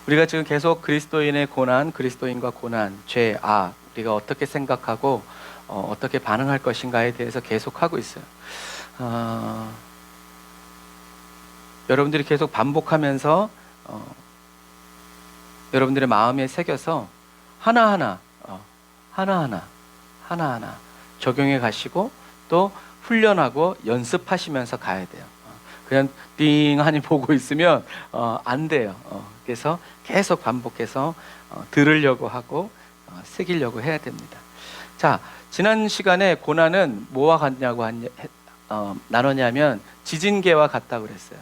우리가 지금 계속 그리스도인의 고난, 그리스도인과 고난, 죄, 악, 우리가 어떻게 생각하고 어떻게 반응할 것인가에 대해서 계속 하고 있어요. 여러분들이 계속 반복하면서 여러분들의 마음에 새겨서 하나하나 적용해 가시고 또 훈련하고 연습하시면서 가야 돼요. 그냥 띵하니 보고 있으면 안 돼요. 그래서 계속 반복해서 들으려고 하고 새기려고 해야 됩니다. 자, 지난 시간에 고난은 뭐와 같냐고 나눴냐면 지진계와 같다고 그랬어요.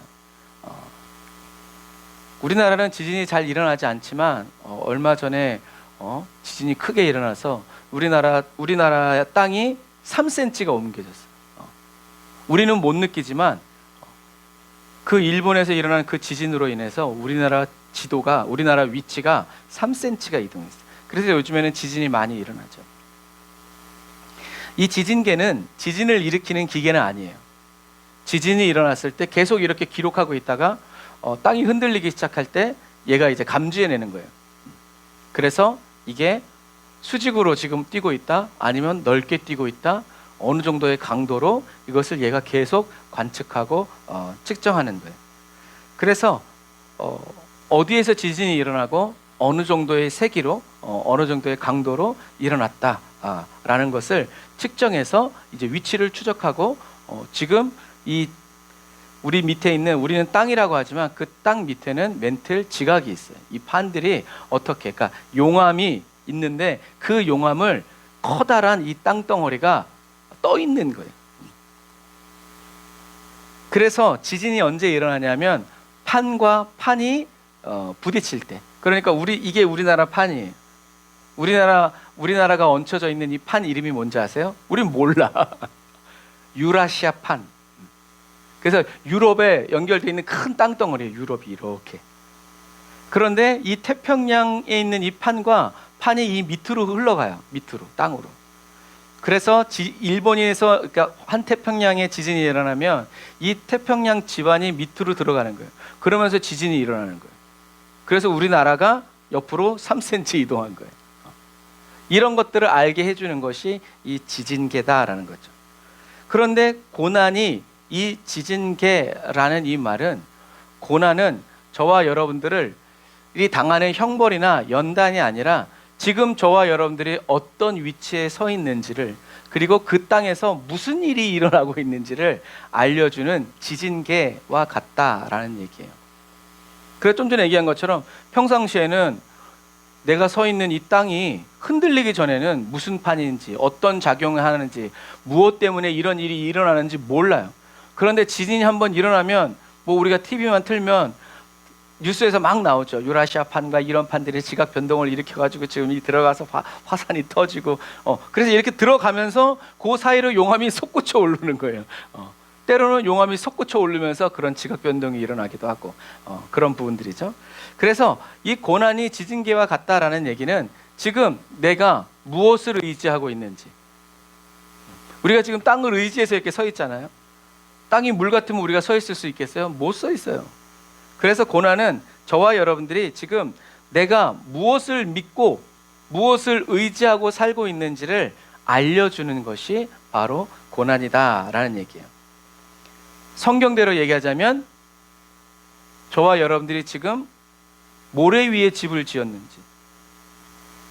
우리나라는 지진이 잘 일어나지 않지만 얼마 전에 지진이 크게 일어나서 우리나라 땅이 3cm가 옮겨졌어요. 우리는 못 느끼지만 그 일본에서 일어난 그 지진으로 인해서 우리나라 위치가 3cm가 이동했어요. 그래서 요즘에는 지진이 많이 일어나죠. 이 지진계는 지진을 일으키는 기계는 아니에요. 지진이 일어났을 때 계속 이렇게 기록하고 있다가 땅이 흔들리기 시작할 때 얘가 이제 감지해내는 거예요. 그래서 이게 수직으로 지금 뛰고 있다, 아니면 넓게 뛰고 있다, 어느 정도의 강도로 이것을 얘가 계속 관측하고 측정하는 거예요. 그래서 어디에서 지진이 일어나고 어느 정도의 세기로 어느 정도의 강도로 일어났다라는 것을 측정해서 이제 위치를 추적하고 지금 이 우리 밑에 있는, 우리는 땅이라고 하지만 그 땅 밑에는 멘틀 지각이 있어요. 이 판들이 어떻게, 그러니까 용암이 있는데 그 용암을 커다란 이 땅덩어리가 떠 있는 거예요. 그래서 지진이 언제 일어나냐면 판과 판이 부딪힐 때. 그러니까 이게 우리나라 판이에요. 우리나라가 얹혀져 있는 이 판 이름이 뭔지 아세요? 우린 몰라. 유라시아 판. 그래서 유럽에 연결되어 있는 큰 땅덩어리예요. 유럽이 이렇게. 그런데 이 태평양에 있는 이 판과 판이 이 밑으로 흘러가요. 밑으로, 땅으로. 그래서 일본에서, 그러니까 환태평양에 지진이 일어나면 이 태평양 지반이 밑으로 들어가는 거예요. 그러면서 지진이 일어나는 거예요. 그래서 우리나라가 옆으로 3cm 이동한 거예요. 이런 것들을 알게 해주는 것이 이 지진계다라는 거죠. 그런데 고난이, 이 지진계라는 이 말은, 고난은 저와 여러분들을 이 당하는 형벌이나 연단이 아니라 지금 저와 여러분들이 어떤 위치에 서 있는지를, 그리고 그 땅에서 무슨 일이 일어나고 있는지를 알려주는 지진계와 같다라는 얘기예요. 그래서 좀 전에 얘기한 것처럼 평상시에는 내가 서 있는 이 땅이 흔들리기 전에는 무슨 판인지, 어떤 작용을 하는지, 무엇 때문에 이런 일이 일어나는지 몰라요. 그런데 지진이 한번 일어나면 우리가 TV만 틀면 뉴스에서 막 나오죠. 유라시아 판과 이런 판들이 지각 변동을 일으켜가지고 지금 들어가서 화산이 터지고, 그래서 이렇게 들어가면서 그 사이로 용암이 솟구쳐 오르는 거예요. 때로는 용암이 솟구쳐 오르면서 그런 지각 변동이 일어나기도 하고, 그런 부분들이죠. 그래서 이 고난이 지진계와 같다라는 얘기는 지금 내가 무엇을 의지하고 있는지. 우리가 지금 땅을 의지해서 이렇게 서 있잖아요. 땅이 물 같으면 우리가 서 있을 수 있겠어요? 못 서 있어요. 그래서 고난은 저와 여러분들이 지금 내가 무엇을 믿고 무엇을 의지하고 살고 있는지를 알려주는 것이 바로 고난이다라는 얘기예요. 성경대로 얘기하자면 저와 여러분들이 지금 모래 위에 집을 지었는지,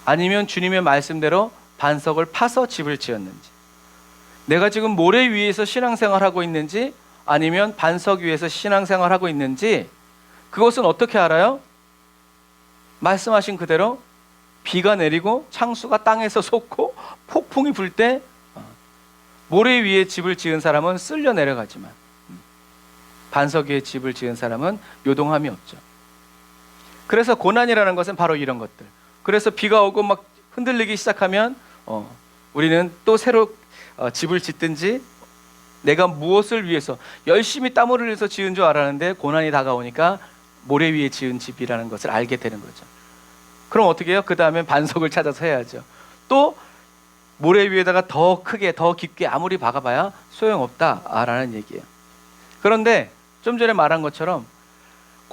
아니면 주님의 말씀대로 반석을 파서 집을 지었는지, 내가 지금 모래 위에서 신앙생활하고 있는지 아니면 반석 위에서 신앙생활하고 있는지, 그것은 어떻게 알아요? 말씀하신 그대로 비가 내리고 창수가 땅에서 솟고 폭풍이 불 때 모래 위에 집을 지은 사람은 쓸려 내려가지만 반석 위에 집을 지은 사람은 요동함이 없죠. 그래서 고난이라는 것은 바로 이런 것들. 그래서 비가 오고 막 흔들리기 시작하면 우리는 또 새로 집을 짓든지, 내가 무엇을 위해서 열심히 땀을 흘려서 지은 줄 알았는데 고난이 다가오니까 모래 위에 지은 집이라는 것을 알게 되는 거죠. 그럼 어떻게 해요? 그 다음에 반석을 찾아서 해야죠. 또 모래 위에다가 더 크게 더 깊게 아무리 박아봐야 소용없다라는 얘기예요. 그런데 좀 전에 말한 것처럼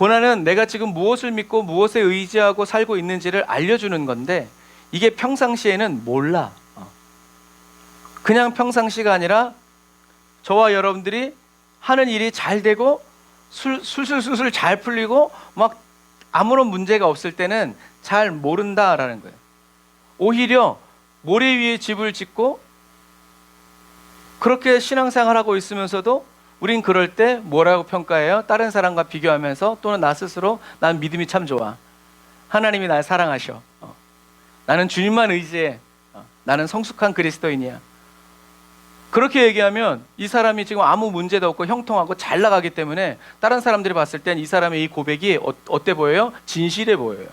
고난은 내가 지금 무엇을 믿고 무엇에 의지하고 살고 있는지를 알려주는 건데 이게 평상시에는 몰라. 그냥 평상시가 아니라 저와 여러분들이 하는 일이 잘 되고 술술술술 잘 풀리고 막 아무런 문제가 없을 때는 잘 모른다라는 거예요. 오히려 모래 위에 집을 짓고 그렇게 신앙생활하고 있으면서도 우린 그럴 때 뭐라고 평가해요? 다른 사람과 비교하면서 또는 나 스스로 난 믿음이 참 좋아. 하나님이 날 사랑하셔. 나는 주님만 의지해. 나는 성숙한 그리스도인이야. 그렇게 얘기하면 이 사람이 지금 아무 문제도 없고 형통하고 잘 나가기 때문에 다른 사람들이 봤을 땐 이 사람의 이 고백이 어때 보여요? 진실해 보여요.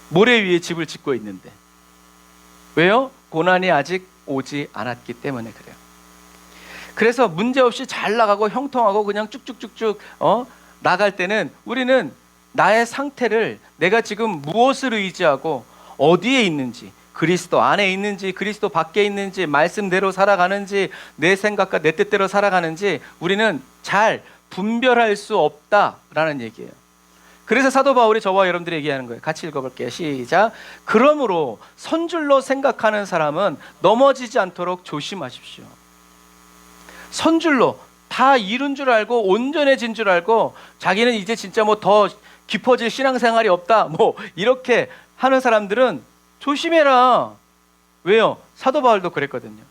모래 위에 집을 짓고 있는데. 왜요? 고난이 아직 오지 않았기 때문에 그래요. 그래서 문제없이 잘 나가고 형통하고 그냥 쭉쭉쭉쭉 나갈 때는 우리는 나의 상태를 내가 지금 무엇을 의지하고 어디에 있는지, 그리스도 안에 있는지 그리스도 밖에 있는지, 말씀대로 살아가는지 내 생각과 내 뜻대로 살아가는지 우리는 잘 분별할 수 없다라는 얘기예요. 그래서 사도 바울이 저와 여러분들이 얘기하는 거예요. 같이 읽어볼게요. 시작. 그러므로 선줄로 생각하는 사람은 넘어지지 않도록 조심하십시오. 선줄로 다 이룬 줄 알고 온전해진 줄 알고 자기는 이제 진짜 뭐 더 깊어질 신앙생활이 없다 뭐 이렇게 하는 사람들은 조심해라. 왜요? 사도 바울도 그랬거든요.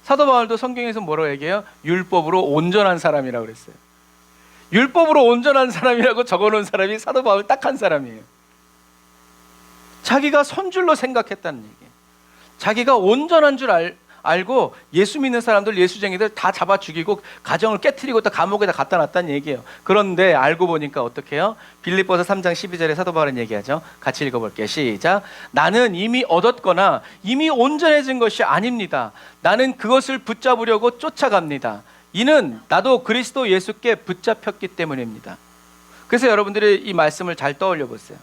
사도 바울도 성경에서 뭐라고 얘기해요? 율법으로 온전한 사람이라고 그랬어요. 율법으로 온전한 사람이라고 적어놓은 사람이 사도 바울 딱 한 사람이에요. 자기가 선줄로 생각했다는 얘기예요. 자기가 온전한 줄 알고 예수 믿는 사람들, 예수쟁이들 다 잡아 죽이고 가정을 깨트리고 또 감옥에다 갖다 놨다는 얘기예요. 그런데 알고 보니까 어떻게 해요? 빌립보서 3장 12절에 사도 바울은 얘기하죠. 같이 읽어볼게요. 시작. 나는 이미 얻었거나 이미 온전해진 것이 아닙니다. 나는 그것을 붙잡으려고 쫓아갑니다. 이는 나도 그리스도 예수께 붙잡혔기 때문입니다. 그래서 여러분들이 이 말씀을 잘 떠올려 보세요.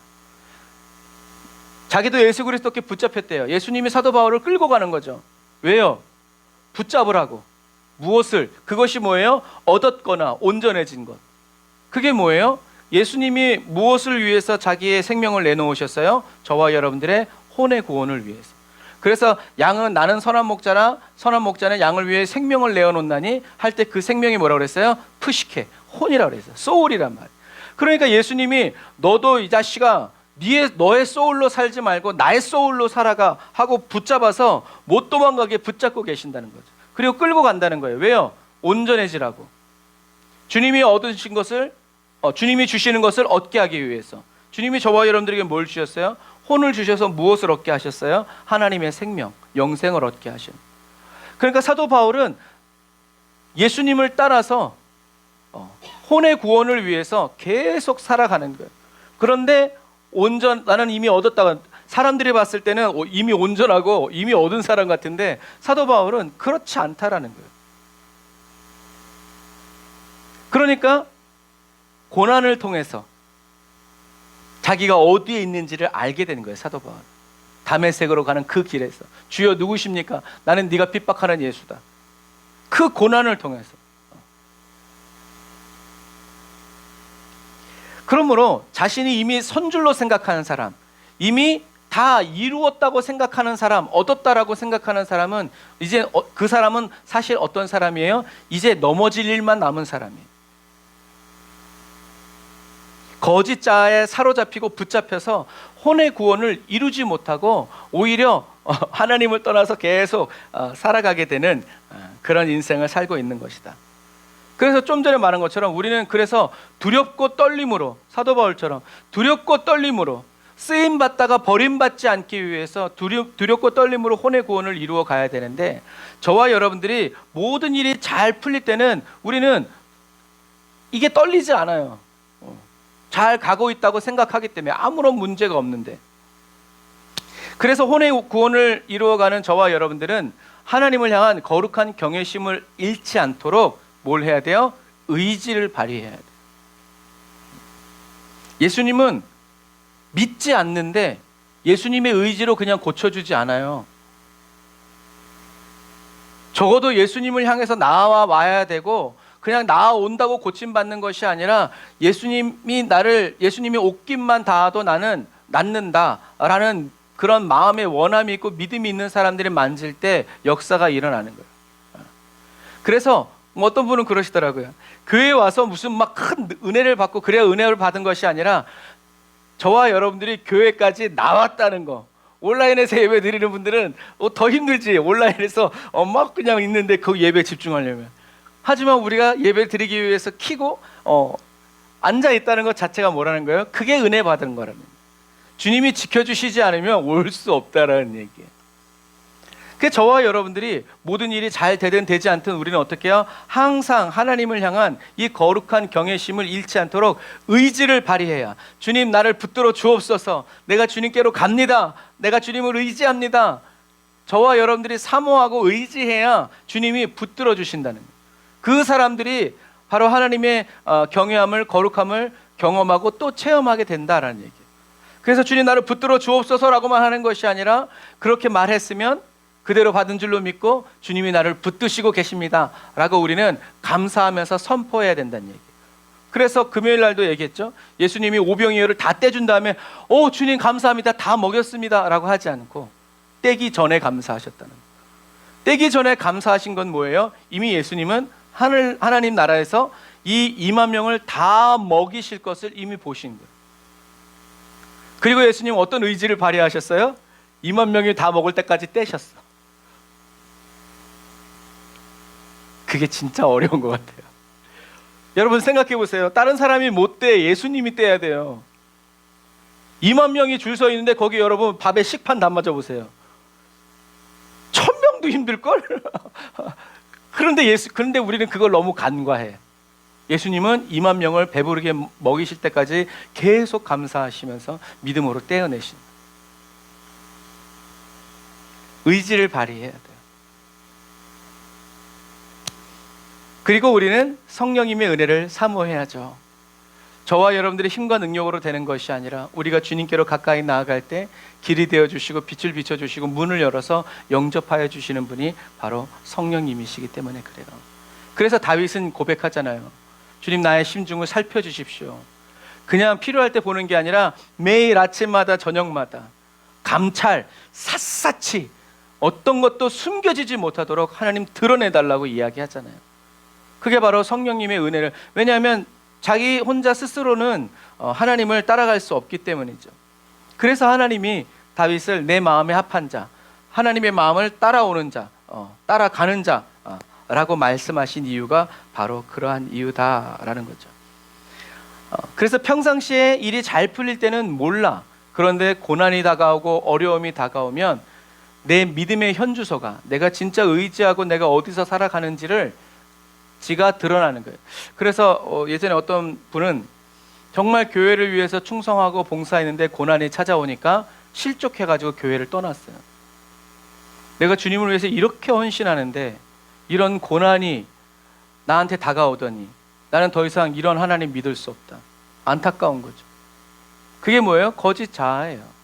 자기도 예수 그리스도께 붙잡혔대요. 예수님이 사도 바울을 끌고 가는 거죠. 왜요? 붙잡으라고. 무엇을? 그것이 뭐예요? 얻었거나 온전해진 것. 그게 뭐예요? 예수님이 무엇을 위해서 자기의 생명을 내놓으셨어요? 저와 여러분들의 혼의 구원을 위해서. 그래서 양은 나는 선한 목자라 선한 목자는 양을 위해 생명을 내어놓나니 할 때 그 생명이 뭐라고 그랬어요? 푸시케, 혼이라고 그랬어요. 소울이란 말. 그러니까 예수님이 너도 이 자식아 너의 소울로 살지 말고 나의 소울로 살아가 하고 붙잡아서 못 도망가게 붙잡고 계신다는 거죠. 그리고 끌고 간다는 거예요. 왜요? 온전해지라고. 주님이 얻으신 것을 주님이 주시는 것을 얻게 하기 위해서. 주님이 저와 여러분들에게 뭘 주셨어요? 혼을 주셔서 무엇을 얻게 하셨어요? 하나님의 생명, 영생을 얻게 하신. 그러니까 사도 바울은 예수님을 따라서 혼의 구원을 위해서 계속 살아가는 거예요. 그런데 나는 이미 얻었다가 사람들이 봤을 때는 이미 온전하고 이미 얻은 사람 같은데 사도 바울은 그렇지 않다라는 거예요. 그러니까 고난을 통해서 자기가 어디에 있는지를 알게 되는 거예요. 사도 바울. 다메섹으로 가는 그 길에서 주여 누구십니까? 나는 네가 핍박하는 예수다. 그 고난을 통해서. 그러므로 자신이 이미 선줄로 생각하는 사람, 이미 다 이루었다고 생각하는 사람, 얻었다라고 생각하는 사람은 이제 그 사람은 사실 어떤 사람이에요? 이제 넘어질 일만 남은 사람이에요. 거짓 자아에 사로잡히고 붙잡혀서 혼의 구원을 이루지 못하고 오히려 하나님을 떠나서 계속 살아가게 되는 그런 인생을 살고 있는 것이다. 그래서 좀 전에 말한 것처럼 우리는 그래서 두렵고 떨림으로 사도 바울처럼 두렵고 떨림으로 쓰임받다가 버림받지 않기 위해서 두렵고 떨림으로 혼의 구원을 이루어 가야 되는데 저와 여러분들이 모든 일이 잘 풀릴 때는 우리는 이게 떨리지 않아요. 잘 가고 있다고 생각하기 때문에 아무런 문제가 없는데 그래서 혼의 구원을 이루어가는 저와 여러분들은 하나님을 향한 거룩한 경외심을 잃지 않도록 뭘 해야 돼요? 의지를 발휘해야 돼요. 예수님은 믿지 않는데 예수님의 의지로 그냥 고쳐주지 않아요. 적어도 예수님을 향해서 나와야 되고 그냥 나아온다고 고침받는 것이 아니라 예수님이 옷깃만 닿아도 나는 낫는다라는 그런 마음의 원함이 있고 믿음이 있는 사람들이 만질 때 역사가 일어나는 거예요. 그래서 어떤 분은 그러시더라고요. 교회에 와서 무슨 막 큰 은혜를 받고 그래야 은혜를 받은 것이 아니라 저와 여러분들이 교회까지 나왔다는 거. 온라인에서 예배 드리는 분들은 더 힘들지. 온라인에서 막 그냥 있는데 그 예배에 집중하려면. 하지만 우리가 예배 드리기 위해서 키고 앉아 있다는 것 자체가 뭐라는 거예요? 그게 은혜 받은 거라는 거예요. 주님이 지켜주시지 않으면 올 수 없다라는 얘기예요. 그 저와 여러분들이 모든 일이 잘 되든 되지 않든 우리는 어떻게 해요? 항상 하나님을 향한 이 거룩한 경외심을 잃지 않도록 의지를 발휘해야, 주님 나를 붙들어 주옵소서, 내가 주님께로 갑니다, 내가 주님을 의지합니다, 저와 여러분들이 사모하고 의지해야 주님이 붙들어 주신다는 거예요. 그 사람들이 바로 하나님의 경외함을, 거룩함을 경험하고 또 체험하게 된다라는 얘기예요. 그래서 주님 나를 붙들어 주옵소서라고만 하는 것이 아니라 그렇게 말했으면 그대로 받은 줄로 믿고 주님이 나를 붙드시고 계십니다 라고 우리는 감사하면서 선포해야 된다는 얘기예요. 그래서 금요일 날도 얘기했죠. 예수님이 오병이어를 다 떼준 다음에 주님 감사합니다, 다 먹였습니다 라고 하지 않고 떼기 전에 감사하셨다는 거예요. 떼기 전에 감사하신 건 뭐예요? 이미 예수님은 하나님 나라에서 이 2만 명을 다 먹이실 것을 이미 보신 거예요. 그리고 예수님 어떤 의지를 발휘하셨어요? 2만 명이 다 먹을 때까지 떼셨어. 그게 진짜 어려운 것 같아요. 여러분 생각해 보세요. 다른 사람이 못 떼, 예수님이 떼야 돼요. 2만 명이 줄 서 있는데 거기 여러분 밥에 식판 담아줘 보세요. 1000명도 힘들걸? 그런데 우리는 그걸 너무 간과해. 예수님은 2만 명을 배부르게 먹이실 때까지 계속 감사하시면서 믿음으로 떼어내신 의지를 발휘해야 돼요. 그리고 우리는 성령님의 은혜를 사모해야죠. 저와 여러분들의 힘과 능력으로 되는 것이 아니라 우리가 주님께로 가까이 나아갈 때 길이 되어주시고 빛을 비춰주시고 문을 열어서 영접하여 주시는 분이 바로 성령님이시기 때문에 그래요. 그래서 다윗은 고백하잖아요. 주님 나의 심중을 살펴주십시오. 그냥 필요할 때 보는 게 아니라 매일 아침마다 저녁마다 감찰, 샅샅이 어떤 것도 숨겨지지 못하도록 하나님 드러내달라고 이야기하잖아요. 그게 바로 성령님의 은혜를, 왜냐하면 자기 혼자 스스로는 하나님을 따라갈 수 없기 때문이죠. 그래서 하나님이 다윗을 내 마음에 합한 자, 하나님의 마음을 따라오는 자, 따라가는 자라고 말씀하신 이유가 바로 그러한 이유다라는 거죠. 그래서 평상시에 일이 잘 풀릴 때는 몰라. 그런데 고난이 다가오고 어려움이 다가오면 내 믿음의 현주소가, 내가 진짜 의지하고 내가 어디서 살아가는지를 지가 드러나는 거예요. 그래서 예전에 어떤 분은 정말 교회를 위해서 충성하고 봉사했는데 고난이 찾아오니까 실족해가지고 교회를 떠났어요. 내가 주님을 위해서 이렇게 헌신하는데 이런 고난이 나한테 다가오더니 나는 더 이상 이런 하나님 믿을 수 없다. 안타까운 거죠. 그게 뭐예요? 거짓 자아예요.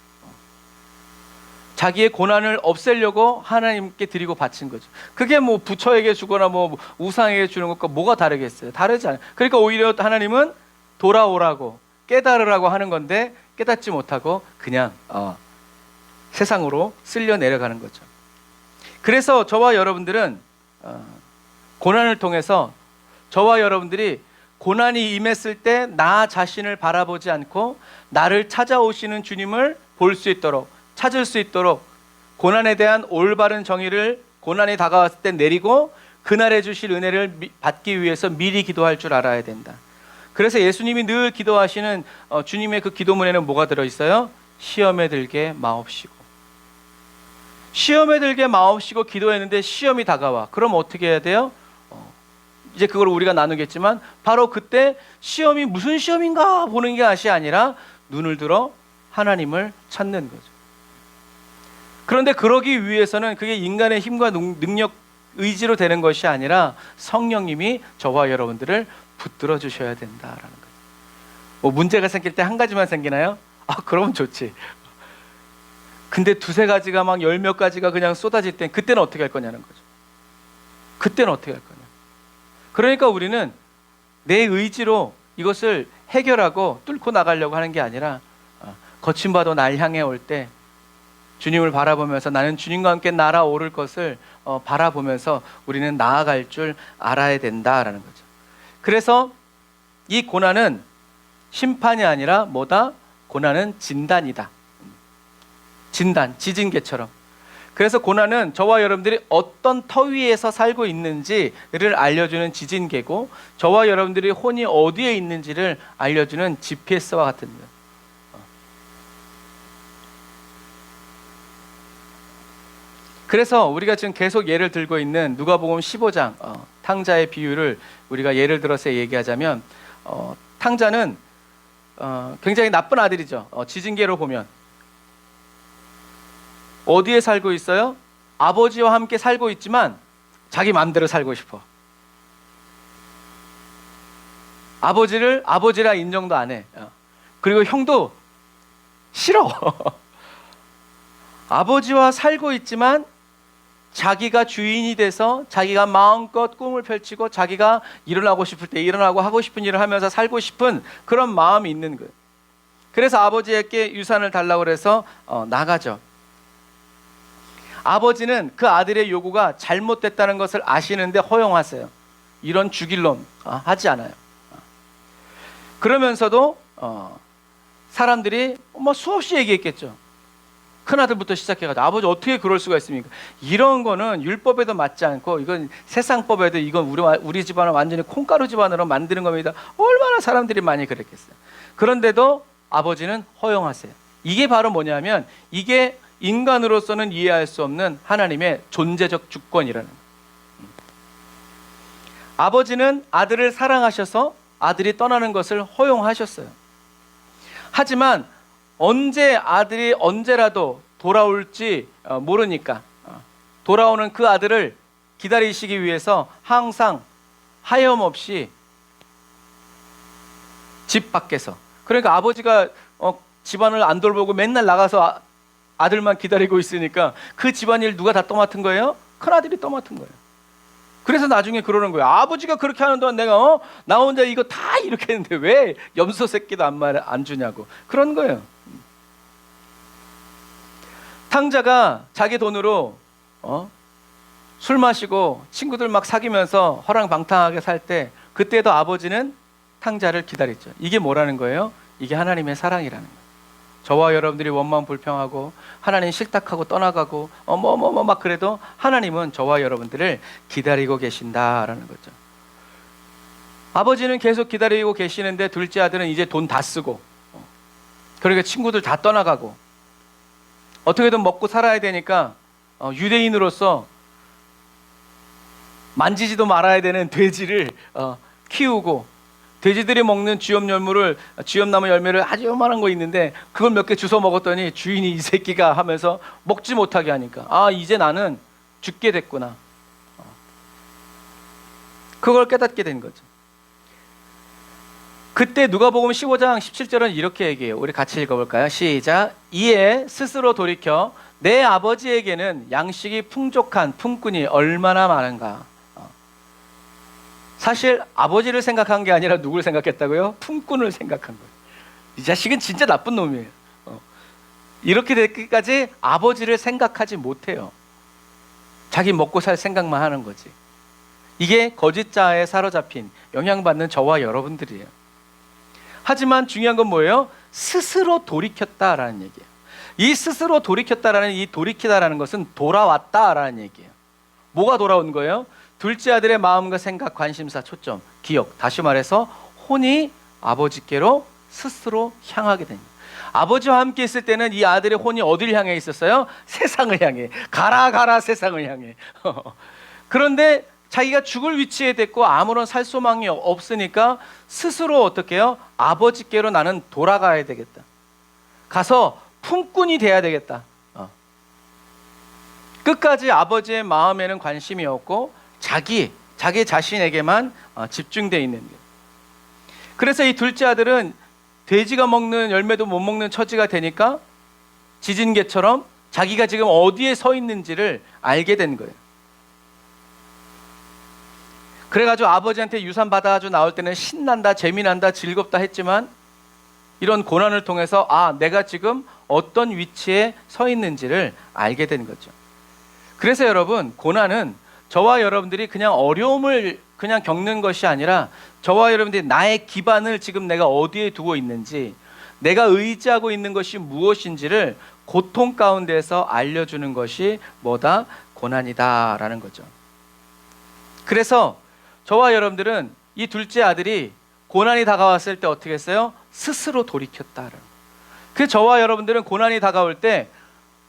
자기의 고난을 없애려고 하나님께 드리고 바친 거죠. 그게 뭐 부처에게 주거나 뭐 우상에게 주는 것과 뭐가 다르겠어요? 다르지 않아요. 그러니까 오히려 하나님은 돌아오라고, 깨달으라고 하는 건데 깨닫지 못하고 그냥 세상으로 쓸려 내려가는 거죠. 그래서 저와 여러분들은 고난을 통해서 저와 여러분들이 고난이 임했을 때 나 자신을 바라보지 않고 나를 찾아오시는 주님을 볼 수 있도록, 찾을 수 있도록 고난에 대한 올바른 정의를 고난이 다가왔을 때 내리고 그날에 주실 은혜를 받기 위해서 미리 기도할 줄 알아야 된다. 그래서 예수님이 늘 기도하시는 주님의 그 기도문에는 뭐가 들어있어요? 시험에 들게 마옵시고. 시험에 들게 마옵시고 기도했는데 시험이 다가와. 그럼 어떻게 해야 돼요? 이제 그걸 우리가 나누겠지만 바로 그때 시험이 무슨 시험인가 보는 것이 아니라 눈을 들어 하나님을 찾는 거죠. 그런데 그러기 위해서는 그게 인간의 힘과 능력, 의지로 되는 것이 아니라 성령님이 저와 여러분들을 붙들어 주셔야 된다라는 거죠. 뭐 문제가 생길 때 한 가지만 생기나요? 그러면 좋지. 근데 두세 가지가 막 10몇 가지가 그냥 쏟아질 땐 그때는 어떻게 할 거냐는 거죠. 그때는 어떻게 할 거냐. 그러니까 우리는 내 의지로 이것을 해결하고 뚫고 나가려고 하는 게 아니라 거친 바도 날 향해 올 때 주님을 바라보면서 나는 주님과 함께 날아오를 것을 바라보면서 우리는 나아갈 줄 알아야 된다라는 거죠. 그래서 이 고난은 심판이 아니라 뭐다? 고난은 진단이다. 진단, 지진계처럼. 그래서 고난은 저와 여러분들이 어떤 터 위에서 살고 있는지를 알려주는 지진계고, 저와 여러분들이 혼이 어디에 있는지를 알려주는 GPS와 같은 거예요. 그래서 우리가 지금 계속 예를 들고 있는 누가복음 15장 탕자의 비유를 우리가 예를 들어서 얘기하자면, 탕자는 굉장히 나쁜 아들이죠. 지진계로 보면 어디에 살고 있어요? 아버지와 함께 살고 있지만 자기 마음대로 살고 싶어. 아버지라 인정도 안 해. 그리고 형도 싫어. 아버지와 살고 있지만 자기가 주인이 돼서 자기가 마음껏 꿈을 펼치고 자기가 일어나고 싶을 때 일어나고 하고 싶은 일을 하면서 살고 싶은 그런 마음이 있는 거예요. 그래서 아버지에게 유산을 달라고 해서 나가죠. 아버지는 그 아들의 요구가 잘못됐다는 것을 아시는데 허용하세요. 이런 죽일 놈 하지 않아요. 그러면서도 사람들이 수없이 얘기했겠죠. 큰아들부터 시작해가지고 아버지 어떻게 그럴 수가 있습니까? 이런 거는 율법에도 맞지 않고 이건 세상법에도 이건 우리 집안을 완전히 콩가루 집안으로 만드는 겁니다. 얼마나 사람들이 많이 그랬겠어요. 그런데도 아버지는 허용하세요. 이게 바로 뭐냐면 이게 인간으로서는 이해할 수 없는 하나님의 존재적 주권이라는 거예요. 아버지는 아들을 사랑하셔서 아들이 떠나는 것을 허용하셨어요. 하지만 언제 아들이 언제라도 돌아올지 모르니까 돌아오는 그 아들을 기다리시기 위해서 항상 하염없이 집 밖에서, 그러니까 아버지가 집안을 안 돌보고 맨날 나가서 아들만 기다리고 있으니까 그 집안일 누가 다 떠맡은 거예요? 큰아들이 떠맡은 거예요. 그래서 나중에 그러는 거예요. 아버지가 그렇게 하는 동안 내가 나 혼자 이거 다 이렇게 했는데 왜 염소 새끼도 안 주냐고 그런 거예요. 탕자가 자기 돈으로 술 마시고 친구들 막 사귀면서 허랑방탕하게 살 때 그때도 아버지는 탕자를 기다렸죠. 이게 뭐라는 거예요? 이게 하나님의 사랑이라는 거예요. 저와 여러분들이 원망 불평하고 하나님 실탁하고 떠나가고 막 그래도 하나님은 저와 여러분들을 기다리고 계신다라는 거죠. 아버지는 계속 기다리고 계시는데 둘째 아들은 이제 돈 다 쓰고 그러니까 친구들 다 떠나가고 어떻게든 먹고 살아야 되니까 유대인으로서 만지지도 말아야 되는 돼지를 키우고 돼지들이 먹는 쥐엄나무 열매를 아주 요만한 거 있는데 그걸 몇 개 주워 먹었더니 주인이 이 새끼가 하면서 먹지 못하게 하니까 이제 나는 죽게 됐구나. 그걸 깨닫게 된 거죠. 그때 누가복음 15장 17절은 이렇게 얘기해요. 우리 같이 읽어볼까요? 시작. 이에 스스로 돌이켜 내 아버지에게는 양식이 풍족한 품꾼이 얼마나 많은가. 사실 아버지를 생각한 게 아니라 누구를 생각했다고요? 품꾼을 생각한 거예요. 이 자식은 진짜 나쁜 놈이에요. 이렇게 되기까지 아버지를 생각하지 못해요. 자기 먹고 살 생각만 하는 거지. 이게 거짓자에 사로잡힌 영향받는 저와 여러분들이에요. 하지만 중요한 건 뭐예요? 스스로 돌이켰다라는 얘기예요. 이 스스로 돌이켰다라는 이 돌이키다라는 것은 돌아왔다라는 얘기예요. 뭐가 돌아온 거예요? 둘째 아들의 마음과 생각, 관심사, 초점, 기억. 다시 말해서 혼이 아버지께로 스스로 향하게 됩니다. 아버지와 함께 있을 때는 이 아들의 혼이 어디를 향해 있었어요? 세상을 향해. 가라 세상을 향해. 그런데 자기가 죽을 위치에 됐고 아무런 살 소망이 없으니까 스스로 어떻게 해요? 아버지께로 나는 돌아가야 되겠다. 가서 품꾼이 돼야 되겠다. 끝까지 아버지의 마음에는 관심이 없고 자기 자신에게만 집중되어 있는 거예요. 그래서 이 둘째 아들은 돼지가 먹는 열매도 못 먹는 처지가 되니까 지진계처럼 자기가 지금 어디에 서 있는지를 알게 된 거예요. 그래가지고 아버지한테 유산 받아가지고 나올 때는 신난다, 재미난다, 즐겁다 했지만 이런 고난을 통해서 내가 지금 어떤 위치에 서 있는지를 알게 된 거죠. 그래서 여러분, 고난은 저와 여러분들이 그냥 어려움을 그냥 겪는 것이 아니라 저와 여러분들이 나의 기반을 지금 내가 어디에 두고 있는지, 내가 의지하고 있는 것이 무엇인지를 고통 가운데서 알려주는 것이 뭐다? 고난이다라는 거죠. 그래서 저와 여러분들은 이 둘째 아들이 고난이 다가왔을 때 어떻게 했어요? 스스로 돌이켰다. 그 저와 여러분들은 고난이 다가올 때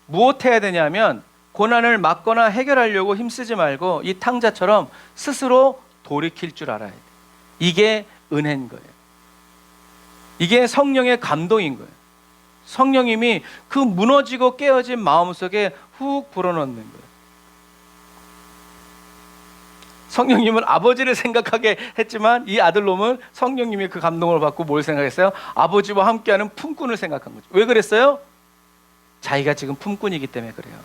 무엇 해야 되냐면 고난을 막거나 해결하려고 힘쓰지 말고 이 탕자처럼 스스로 돌이킬 줄 알아야 돼. 이게 은혜인 거예요. 이게 성령의 감동인 거예요. 성령님이 그 무너지고 깨어진 마음속에 훅 불어넣는 거예요. 성령님은 아버지를 생각하게 했지만 이 아들놈은 성령님이 그 감동을 받고 뭘 생각했어요? 아버지와 함께하는 품꾼을 생각한 거죠. 왜 그랬어요? 자기가 지금 품꾼이기 때문에 그래요.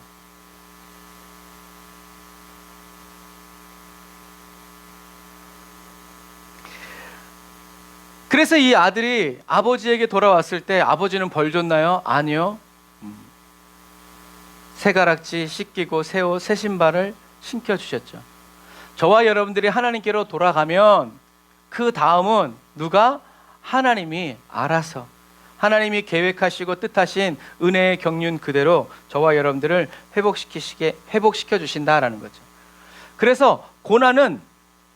그래서 이 아들이 아버지에게 돌아왔을 때 아버지는 벌 줬나요? 아니요. 새 가락지 씻기고 새 옷, 새 신발을 신겨주셨죠. 저와 여러분들이 하나님께로 돌아가면 그 다음은 누가? 하나님이 알아서 하나님이 계획하시고 뜻하신 은혜의 경륜 그대로 저와 여러분들을 회복시켜 주신다라는 거죠. 그래서 고난은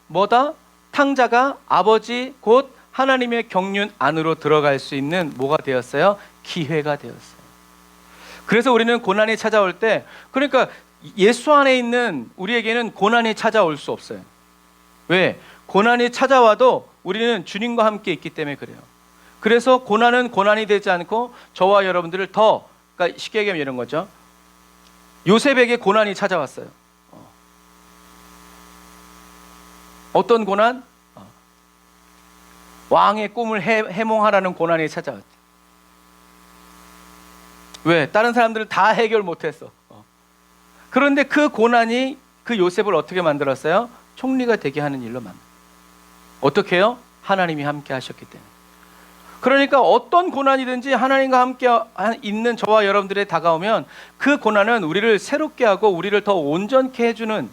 뭐다? 탕자가 아버지 곧 하나님의 경륜 안으로 들어갈 수 있는 뭐가 되었어요? 기회가 되었어요. 그래서 우리는 고난이 찾아올 때, 그러니까 예수 안에 있는 우리에게는 고난이 찾아올 수 없어요. 왜? 고난이 찾아와도 우리는 주님과 함께 있기 때문에 그래요. 그래서 고난은 고난이 되지 않고 저와 여러분들을 더, 그러니까 쉽게 얘기하면 이런 거죠. 요셉에게 고난이 찾아왔어요. 어떤 고난? 왕의 꿈을 해몽하라는 고난이 찾아왔죠. 왜? 다른 사람들은 다 해결 못했어. 그런데 그 고난이 그 요셉을 어떻게 만들었어요? 총리가 되게 하는 일로 만들었어요. 어떻게 해요? 하나님이 함께 하셨기 때문에. 그러니까 어떤 고난이든지 하나님과 함께 있는 저와 여러분들이 다가오면 그 고난은 우리를 새롭게 하고 우리를 더 온전케 해주는,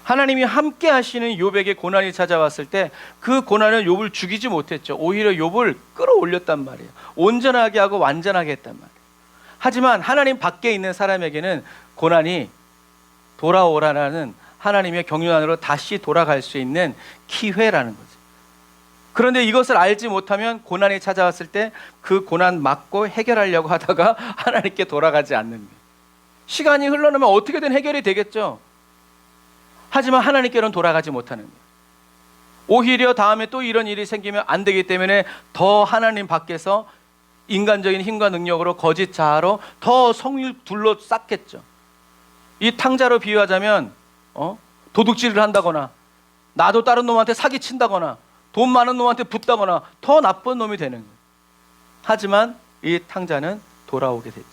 하나님이 함께 하시는 욥에게 고난이 찾아왔을 때 그 고난은 욥을 죽이지 못했죠. 오히려 욥을 끌어올렸단 말이에요. 온전하게 하고 완전하게 했단 말이에요. 하지만 하나님 밖에 있는 사람에게는 고난이 돌아오라는 하나님의 경륜 안으로 다시 돌아갈 수 있는 기회라는 거죠. 그런데 이것을 알지 못하면 고난이 찾아왔을 때 그 고난 막고 해결하려고 하다가 하나님께 돌아가지 않는 거예요. 시간이 흘러나면 어떻게든 해결이 되겠죠. 하지만 하나님께로는 돌아가지 못하는 거예요. 오히려 다음에 또 이런 일이 생기면 안 되기 때문에 더 하나님 밖에서 인간적인 힘과 능력으로 거짓 자아로 더 성을 둘러쌌겠죠. 이 탕자로 비유하자면 도둑질을 한다거나 나도 다른 놈한테 사기친다거나 돈 많은 놈한테 붙다거나 더 나쁜 놈이 되는 거예요. 하지만 이 탕자는 돌아오게 됐죠.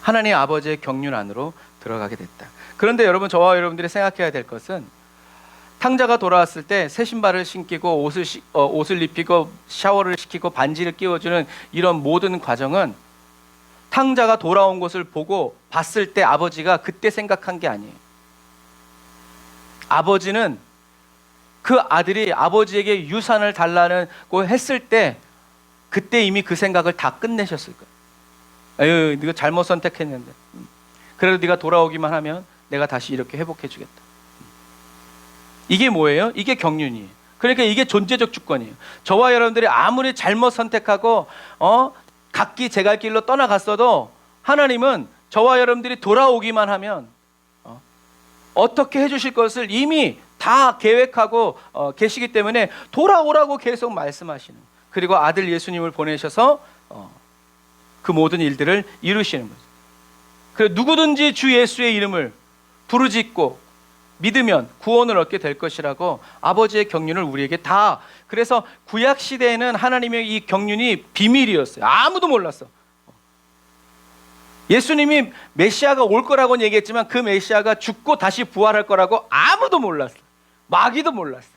하나님 아버지의 경륜 안으로 들어가게 됐다. 그런데 여러분, 저와 여러분들이 생각해야 될 것은 탕자가 돌아왔을 때 새 신발을 신기고 옷을 입히고 샤워를 시키고 반지를 끼워주는 이런 모든 과정은 탕자가 돌아온 것을 보고 봤을 때 아버지가 그때 생각한 게 아니에요. 아버지는 그 아들이 아버지에게 유산을 달라고 했을 때 그때 이미 그 생각을 다 끝내셨을 거예요. 에휴, 네가 잘못 선택했는데 그래도 네가 돌아오기만 하면 내가 다시 이렇게 회복해 주겠다. 이게 뭐예요? 이게 경륜이에요. 그러니까 이게 존재적 주권이에요. 저와 여러분들이 아무리 잘못 선택하고 각기 제갈 길로 떠나갔어도 하나님은 저와 여러분들이 돌아오기만 하면 어떻게 해주실 것을 이미 다 계획하고 계시기 때문에 돌아오라고 계속 말씀하시는, 그리고 아들 예수님을 보내셔서 그 모든 일들을 이루시는 거죠. 그래서 누구든지 주 예수의 이름을 부르짖고 믿으면 구원을 얻게 될 것이라고 아버지의 경륜을 우리에게 다, 그래서 구약 시대에는 하나님의 이 경륜이 비밀이었어요. 아무도 몰랐어. 예수님이 메시아가 올 거라고는 얘기했지만 그 메시아가 죽고 다시 부활할 거라고 아무도 몰랐어. 마귀도 몰랐어.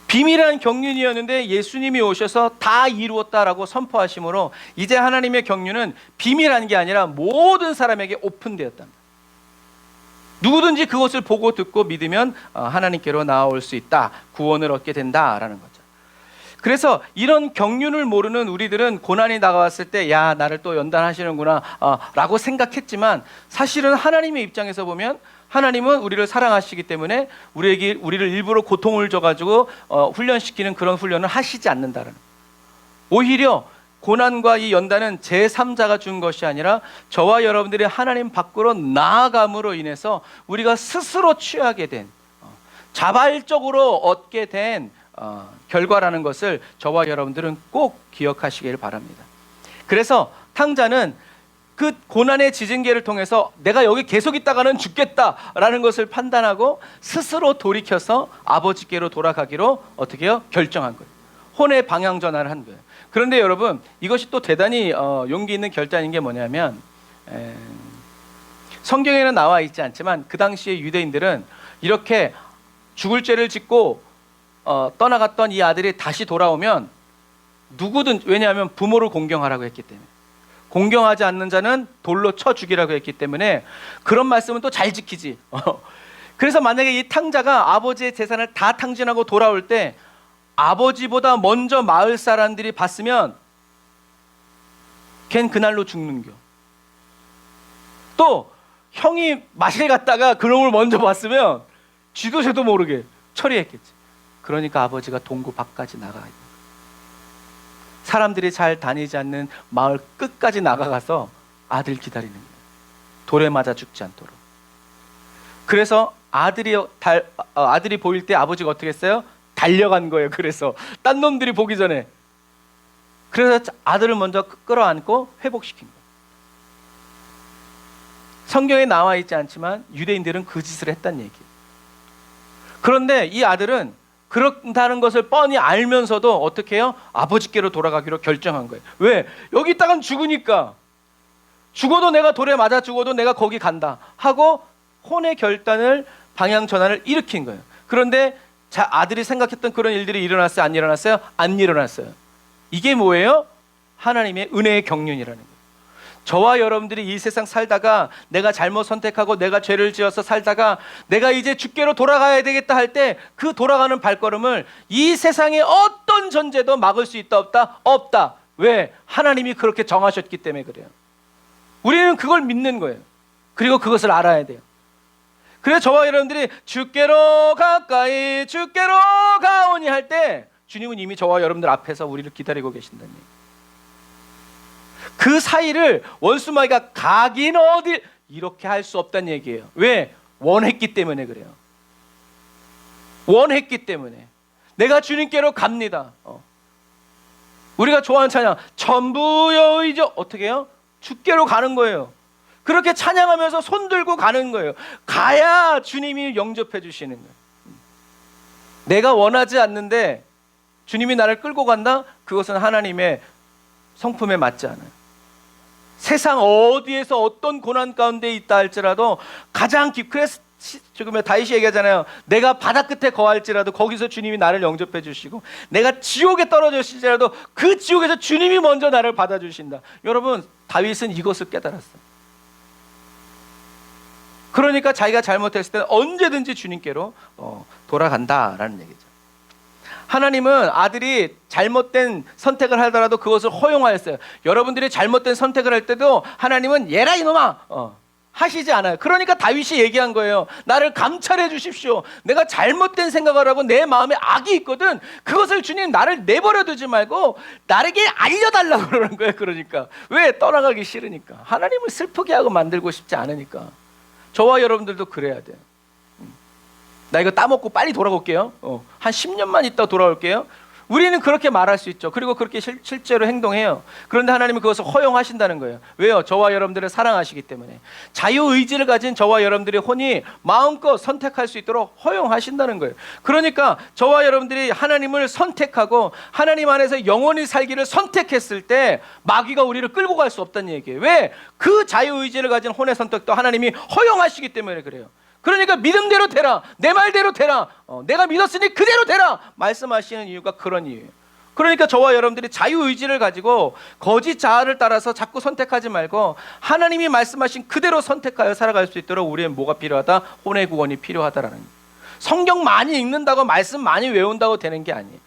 비밀한 경륜이었는데 예수님이 오셔서 다 이루었다라고 선포하심으로 이제 하나님의 경륜은 비밀한 게 아니라 모든 사람에게 오픈되었답니다. 누구든지 그것을 보고 듣고 믿으면 하나님께로 나아올 수 있다, 구원을 얻게 된다라는 거죠. 그래서 이런 경륜을 모르는 우리들은 고난이 다가왔을 때 야, 나를 또 연단하시는구나 라고 생각했지만, 사실은 하나님의 입장에서 보면 하나님은 우리를 사랑하시기 때문에 우리를 일부러 고통을 줘가지고 훈련시키는 그런 훈련을 하시지 않는다는, 오히려 고난과 이 연단은 제3자가 준 것이 아니라 저와 여러분들이 하나님 밖으로 나아감으로 인해서 우리가 스스로 취하게 된, 자발적으로 얻게 된 결과라는 것을 저와 여러분들은 꼭 기억하시길 바랍니다. 그래서 탕자는 그 고난의 지징계를 통해서 내가 여기 계속 있다가는 죽겠다라는 것을 판단하고 스스로 돌이켜서 아버지께로 돌아가기로 어떻게 해요? 결정한 거예요. 혼의 방향 전환을 한 거예요. 그런데 여러분, 이것이 또 대단히 용기 있는 결단인 게 뭐냐면, 성경에는 나와 있지 않지만 그 당시에 유대인들은 이렇게 죽을 죄를 짓고 떠나갔던 이 아들이 다시 돌아오면 누구든, 왜냐하면 부모를 공경하라고 했기 때문에, 공경하지 않는 자는 돌로 쳐 죽이라고 했기 때문에 그런 말씀은 또 잘 지키지. 그래서 만약에 이 탕자가 아버지의 재산을 다 탕진하고 돌아올 때 아버지보다 먼저 마을 사람들이 봤으면 걘 그날로 죽는겨. 또 형이 마실 갔다가 그놈을 먼저 봤으면 쥐도 새도 모르게 처리했겠지. 그러니까 아버지가 동구 밖까지 나가 있는 거예요. 사람들이 잘 다니지 않는 마을 끝까지 나가가서 아들 기다리는 거예요. 돌에 맞아 죽지 않도록. 그래서 아들이 보일 때 아버지가 어떻게 했어요? 달려간 거예요. 그래서 딴 놈들이 보기 전에. 그래서 아들을 먼저 끌어안고 회복시킨 거예요. 성경에 나와 있지 않지만 유대인들은 그 짓을 했다는 얘기예요. 그런데 이 아들은 그렇다는 것을 뻔히 알면서도 어떻게 해요? 아버지께로 돌아가기로 결정한 거예요. 왜? 여기 있다간 죽으니까. 죽어도 내가 돌에 맞아 죽어도 내가 거기 간다 하고 혼의 결단을, 방향 전환을 일으킨 거예요. 그런데 아들이 생각했던 그런 일들이 일어났어요? 안 일어났어요? 안 일어났어요. 이게 뭐예요? 하나님의 은혜의 경륜이라는 거예요. 저와 여러분들이 이 세상 살다가 내가 잘못 선택하고 내가 죄를 지어서 살다가 내가 이제 주께로 돌아가야 되겠다 할 때 그 돌아가는 발걸음을 이 세상의 어떤 존재도 막을 수 있다 없다? 없다. 왜? 하나님이 그렇게 정하셨기 때문에 그래요. 우리는 그걸 믿는 거예요. 그리고 그것을 알아야 돼요. 그래서 저와 여러분들이 주께로 가까이 주께로 가오니 할 때 주님은 이미 저와 여러분들 앞에서 우리를 기다리고 계신다는 얘기예요. 그 사이를 원수마귀가 가긴 어딜 이렇게 할 수 없다는 얘기예요. 왜? 원했기 때문에 그래요. 원했기 때문에. 내가 주님께로 갑니다. 우리가 좋아하는 찬양 전부여 의죠. 어떻게 해요? 주께로 가는 거예요. 그렇게 찬양하면서 손 들고 가는 거예요. 가야 주님이 영접해 주시는 거예요. 내가 원하지 않는데 주님이 나를 끌고 간다? 그것은 하나님의 성품에 맞지 않아요. 세상 어디에서 어떤 고난 가운데 있다 할지라도 가장 그래서 지금 다윗이 얘기하잖아요. 내가 바다 끝에 거할지라도 거기서 주님이 나를 영접해 주시고, 내가 지옥에 떨어졌을지라도 그 지옥에서 주님이 먼저 나를 받아주신다. 여러분, 다윗은 이것을 깨달았어요. 그러니까 자기가 잘못했을 때는 언제든지 주님께로 돌아간다라는 얘기죠. 하나님은 아들이 잘못된 선택을 하더라도 그것을 허용하였어요. 여러분들이 잘못된 선택을 할 때도 하나님은 얘라 이놈아 하시지 않아요. 그러니까 다윗이 얘기한 거예요. 나를 감찰해 주십시오. 내가 잘못된 생각을 하고 내 마음에 악이 있거든. 그것을 주님 나를 내버려 두지 말고 나에게 알려달라고 그러는 거예요. 그러니까 왜? 떠나가기 싫으니까. 하나님을 슬프게 하고 만들고 싶지 않으니까. 저와 여러분들도 그래야 돼요. 나 이거 따먹고 빨리 돌아올게요. 한 10년만 있다 돌아올게요. 우리는 그렇게 말할 수 있죠. 그리고 그렇게 실제로 행동해요. 그런데 하나님은 그것을 허용하신다는 거예요. 왜요? 저와 여러분들을 사랑하시기 때문에. 자유의지를 가진 저와 여러분들의 혼이 마음껏 선택할 수 있도록 허용하신다는 거예요. 그러니까 저와 여러분들이 하나님을 선택하고 하나님 안에서 영원히 살기를 선택했을 때 마귀가 우리를 끌고 갈 수 없다는 얘기예요. 왜? 그 자유의지를 가진 혼의 선택도 하나님이 허용하시기 때문에 그래요. 그러니까 믿음대로 되라, 내 말대로 되라, 내가 믿었으니 그대로 되라 말씀하시는 이유가 그런 이유예요. 그러니까 저와 여러분들이 자유의지를 가지고 거짓 자아를 따라서 자꾸 선택하지 말고 하나님이 말씀하신 그대로 선택하여 살아갈 수 있도록 우리의 뭐가 필요하다? 혼의 구원이 필요하다라는 거예요. 성경 많이 읽는다고 말씀 많이 외운다고 되는 게 아니에요.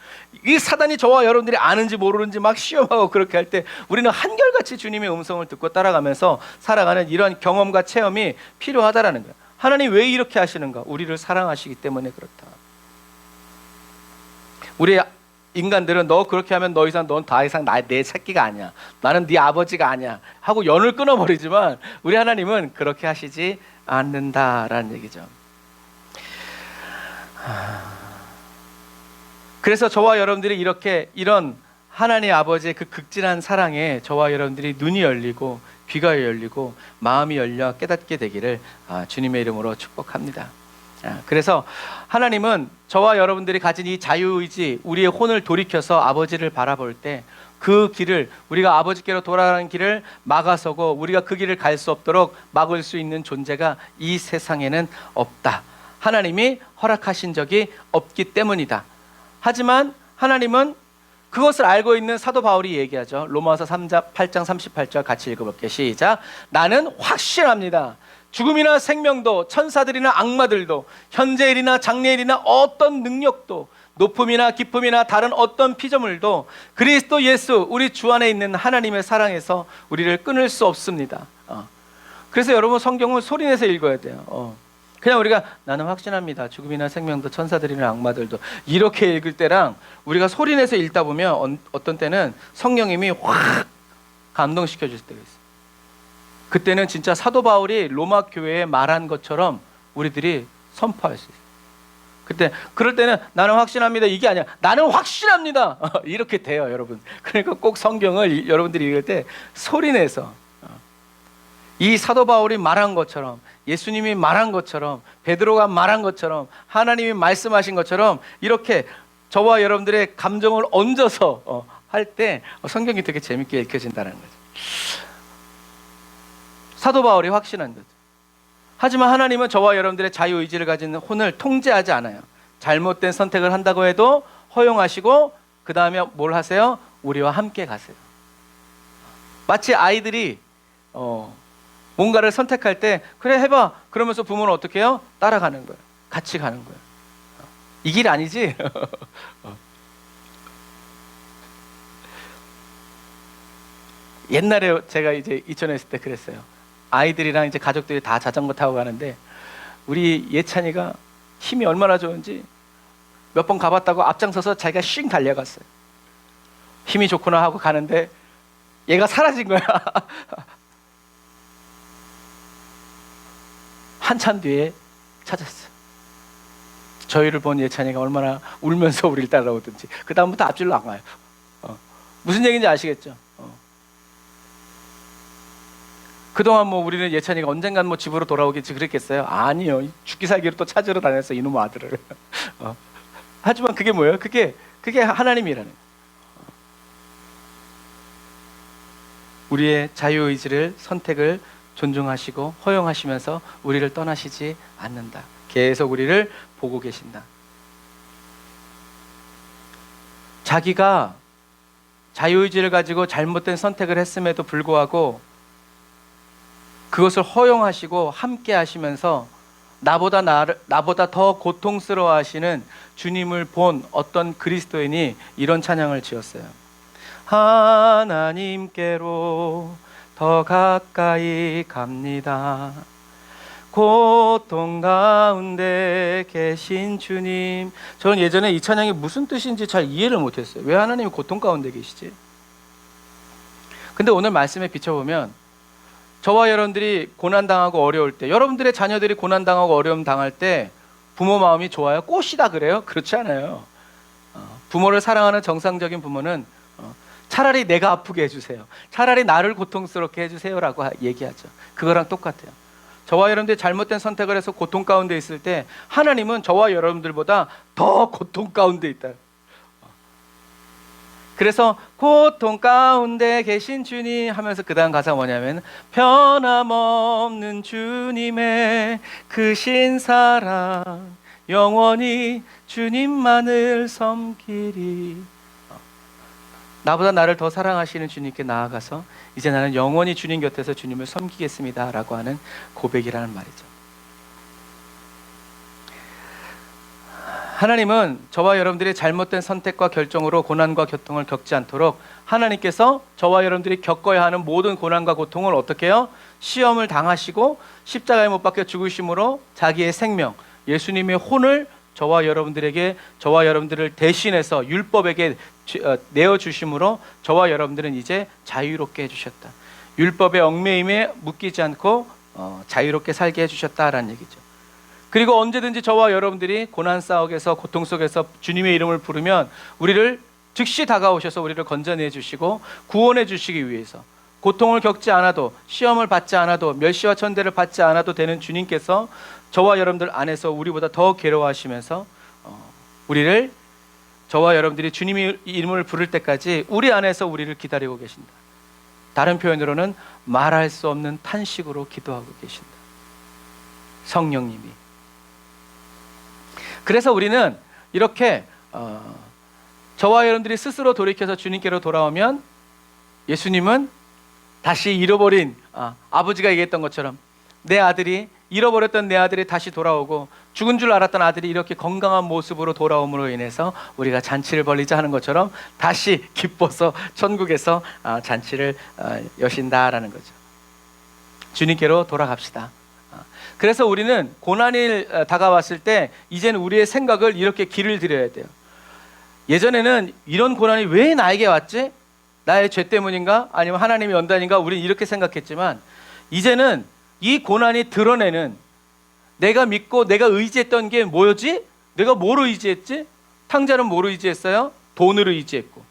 이 사단이 저와 여러분들이 아는지 모르는지 막 시험하고 그렇게 할 때 우리는 한결같이 주님의 음성을 듣고 따라가면서 살아가는 이런 경험과 체험이 필요하다라는 거예요. 하나님 왜 이렇게 하시는가? 우리를 사랑하시기 때문에 그렇다. 우리 인간들은 너 그렇게 하면 더 이상 넌 더 이상 내 새끼가 아니야. 나는 네 아버지가 아니야. 하고 연을 끊어버리지만 우리 하나님은 그렇게 하시지 않는다라는 얘기죠. 그래서 저와 여러분들이 이런 하나님 아버지의 그 극진한 사랑에 저와 여러분들이 눈이 열리고 귀가 열리고 마음이 열려 깨닫게 되기를 주님의 이름으로 축복합니다. 그래서 하나님은 저와 여러분들이 가진 이 자유의지, 우리의 혼을 돌이켜서 아버지를 바라볼 때 그 길을, 우리가 아버지께로 돌아가는 길을 막아서고 우리가 그 길을 갈 수 없도록 막을 수 있는 존재가 이 세상에는 없다. 하나님이 허락하신 적이 없기 때문이다. 하지만 하나님은 그것을 알고 있는 사도 바울이 얘기하죠. 로마서 8장 38절 같이 읽어볼게요. 시작. 나는 확신합니다. 죽음이나 생명도 천사들이나 악마들도 현재일이나 장래일이나 어떤 능력도 높음이나 깊음이나 다른 어떤 피조물도 그리스도 예수 우리 주 안에 있는 하나님의 사랑에서 우리를 끊을 수 없습니다. 그래서 여러분 성경을 소리내서 읽어야 돼요. 그냥 우리가 나는 확신합니다. 죽음이나 생명도 천사들이나 악마들도 이렇게 읽을 때랑 우리가 소리내서 읽다 보면 어떤 때는 성령님이 확 감동시켜 줄 때가 있어요. 그때는 진짜 사도 바울이 로마 교회에 말한 것처럼 우리들이 선포할 수 있어요. 그럴 때는 나는 확신합니다 이게 아니야. 나는 확신합니다. 이렇게 돼요, 여러분. 그러니까 꼭 성경을 여러분들이 읽을 때 소리내서 이 사도 바울이 말한 것처럼, 예수님이 말한 것처럼, 베드로가 말한 것처럼, 하나님이 말씀하신 것처럼 이렇게 저와 여러분들의 감정을 얹어서 할 때 성경이 되게 재밌게 읽혀진다는 거죠. 사도 바울이 확신한 거죠. 하지만 하나님은 저와 여러분들의 자유의지를 가진 혼을 통제하지 않아요. 잘못된 선택을 한다고 해도 허용하시고 그 다음에 뭘 하세요? 우리와 함께 가세요. 마치 아이들이 뭔가를 선택할 때 그래 해봐 그러면서 부모는 어떻게 해요? 따라가는 거예요. 같이 가는 거예요. 이 길 아니지? 옛날에 제가 이제 이천에 있을 때 그랬어요. 아이들이랑 이제 가족들이 다 자전거 타고 가는데 우리 예찬이가 힘이 얼마나 좋은지 몇 번 가봤다고 앞장서서 자기가 쉥 달려갔어요. 힘이 좋구나 하고 가는데 얘가 사라진 거야. 한참 뒤에 찾았어요. 저희를 본 예찬이가 얼마나 울면서 우리를 따라오든지 그 다음부터 앞줄로 안 가요. 무슨 얘기인지 아시겠죠? 그동안 뭐 우리는 예찬이가 언젠간 뭐 집으로 돌아오겠지 그랬겠어요? 아니요. 죽기 살기로 또 찾으러 다녔어 이놈의 아들을. 하지만 그게 뭐예요? 그게 하나님이라는 거예요. 우리의 자유의지를 선택을 존중하시고 허용하시면서 우리를 떠나시지 않는다. 계속 우리를 보고 계신다. 자기가 자유의지를 가지고 잘못된 선택을 했음에도 불구하고 그것을 허용하시고 함께 하시면서 나보다 더 고통스러워하시는 주님을 본 어떤 그리스도인이 이런 찬양을 지었어요. 하나님께로 더 가까이 갑니다. 고통 가운데 계신 주님. 저는 예전에 이 찬양이 무슨 뜻인지 잘 이해를 못했어요. 왜 하나님이 고통 가운데 계시지? 근데 오늘 말씀에 비춰보면 저와 여러분들이 고난당하고 어려울 때, 여러분들의 자녀들이 고난당하고 어려움 당할 때 부모 마음이 좋아요? 꽃이다 그래요? 그렇지 않아요. 부모를 사랑하는 정상적인 부모는 차라리 내가 아프게 해주세요, 차라리 나를 고통스럽게 해주세요라고 얘기하죠. 그거랑 똑같아요. 저와 여러분들이 잘못된 선택을 해서 고통 가운데 있을 때 하나님은 저와 여러분들보다 더 고통 가운데 있다. 그래서 고통 가운데 계신 주님 하면서 그 다음 가사가 뭐냐면 변함없는 주님의 크신 사랑 영원히 주님만을 섬기리. 나보다 나를 더 사랑하시는 주님께 나아가서 이제 나는 영원히 주님 곁에서 주님을 섬기겠습니다 라고 하는 고백이라는 말이죠. 하나님은 저와 여러분들이 잘못된 선택과 결정으로 고난과 고통을 겪지 않도록 하나님께서 저와 여러분들이 겪어야 하는 모든 고난과 고통을 어떻게 해요? 시험을 당하시고 십자가에 못 박혀 죽으심으로 자기의 생명, 예수님의 혼을 저와 여러분들에게, 저와 여러분들을 대신해서 율법에게 내어주심으로 저와 여러분들은 이제 자유롭게 해주셨다. 율법의 얽매임에 묶이지 않고 자유롭게 살게 해주셨다라는 얘기죠. 그리고 언제든지 저와 여러분들이 고난 싸움에서 고통 속에서 주님의 이름을 부르면 우리를 즉시 다가오셔서 우리를 건져내 주시고 구원해 주시기 위해서 고통을 겪지 않아도, 시험을 받지 않아도, 멸시와 천대를 받지 않아도 되는 주님께서 저와 여러분들 안에서 우리보다 더 괴로워하시면서 우리를, 저와 여러분들이 주님의 이름을 부를 때까지 우리 안에서 우리를 기다리고 계신다. 다른 표현으로는 말할 수 없는 탄식으로 기도하고 계신다. 성령님이. 그래서 우리는 이렇게 저와 여러분들이 스스로 돌이켜서 주님께로 돌아오면 예수님은 다시 잃어버린 아버지가 얘기했던 것처럼 내 아들이, 잃어버렸던 내 아들이 다시 돌아오고 죽은 줄 알았던 아들이 이렇게 건강한 모습으로 돌아옴으로 인해서 우리가 잔치를 벌리자 하는 것처럼 다시 기뻐서 천국에서 잔치를 여신다라는 거죠. 주님께로 돌아갑시다. 그래서 우리는 고난이 다가왔을 때 이제는 우리의 생각을 이렇게 길을 들여야 돼요. 예전에는 이런 고난이 왜 나에게 왔지? 나의 죄 때문인가? 아니면 하나님의 연단인가? 우리는 이렇게 생각했지만 이제는 이 고난이 드러내는, 내가 믿고 내가 의지했던 게 뭐였지? 내가 뭐로 의지했지? 탕자는 뭐로 의지했어요? 돈으로 의지했고,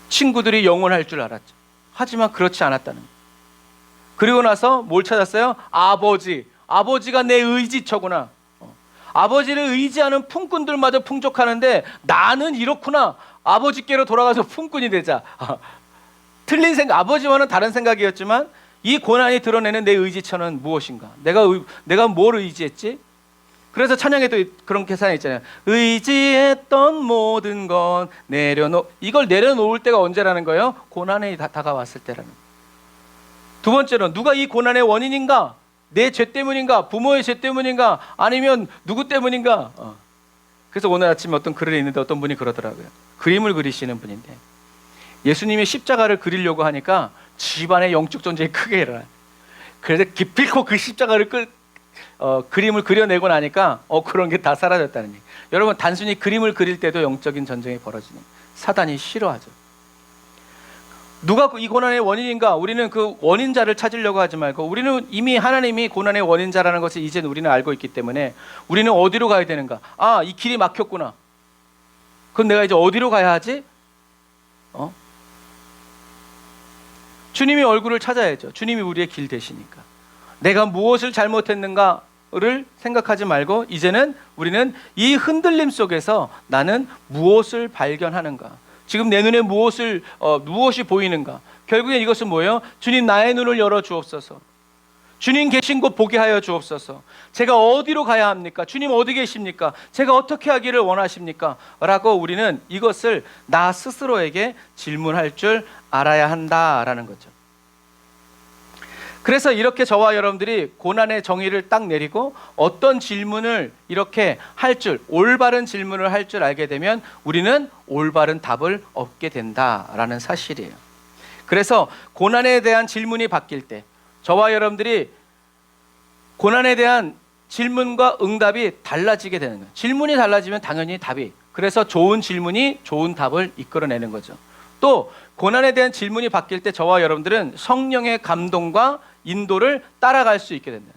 친구들이 영원할 줄 알았죠. 하지만 그렇지 않았다는 거예요. 그리고 나서 뭘 찾았어요? 아버지가 내 의지처구나. 아버지를 의지하는 품꾼들마저 풍족하는데 나는 이렇구나. 아버지께로 돌아가서 품꾼이 되자. 틀린 생각, 아버지와는 다른 생각이었지만 이 고난이 드러내는 내 의지처는 무엇인가? 내가 뭘 의지했지? 그래서 찬양에도 그런 계산이 있잖아요. 의지했던 모든 건 이걸 내려놓을 때가 언제라는 거예요? 고난이 다가왔을 때라는 거예요. 두 번째로, 누가 이 고난의 원인인가? 내 죄 때문인가? 부모의 죄 때문인가? 아니면 누구 때문인가? 그래서 오늘 아침에 어떤 글을 읽는데 어떤 분이 그러더라고요. 그림을 그리시는 분인데 예수님이 십자가를 그리려고 하니까 집안의 영적 전쟁이 크게 일어나요. 그래서 기필코 그 십자가를 그림을 그려내고 나니까 그런 게 다 사라졌다는 얘기. 여러분, 단순히 그림을 그릴 때도 영적인 전쟁이 벌어지는, 사단이 싫어하죠. 누가 이 고난의 원인인가? 우리는 그 원인자를 찾으려고 하지 말고, 우리는 이미 하나님이 고난의 원인자라는 것을 이제 우리는 알고 있기 때문에 우리는 어디로 가야 되는가? 이 길이 막혔구나. 그럼 내가 이제 어디로 가야 하지? 주님의 얼굴을 찾아야죠. 주님이 우리의 길 되시니까. 내가 무엇을 잘못했는가를 생각하지 말고 이제는 우리는 이 흔들림 속에서 나는 무엇을 발견하는가? 지금 내 눈에 무엇이 보이는가? 결국엔 이것은 뭐예요? 주님, 나의 눈을 열어 주옵소서. 주님 계신 곳 보게 하여 주옵소서. 제가 어디로 가야 합니까? 주님 어디 계십니까? 제가 어떻게 하기를 원하십니까? 라고 우리는 이것을 나 스스로에게 질문할 줄 알아야 한다라는 거죠. 그래서 이렇게 저와 여러분들이 고난의 정의를 딱 내리고 어떤 질문을 이렇게 올바른 질문을 할 줄 알게 되면 우리는 올바른 답을 얻게 된다라는 사실이에요. 그래서 고난에 대한 질문이 바뀔 때 저와 여러분들이 고난에 대한 질문과 응답이 달라지게 되는 거예요. 질문이 달라지면 당연히 답이, 그래서 좋은 질문이 좋은 답을 이끌어내는 거죠. 또 고난에 대한 질문이 바뀔 때 저와 여러분들은 성령의 감동과 인도를 따라갈 수 있게 된다.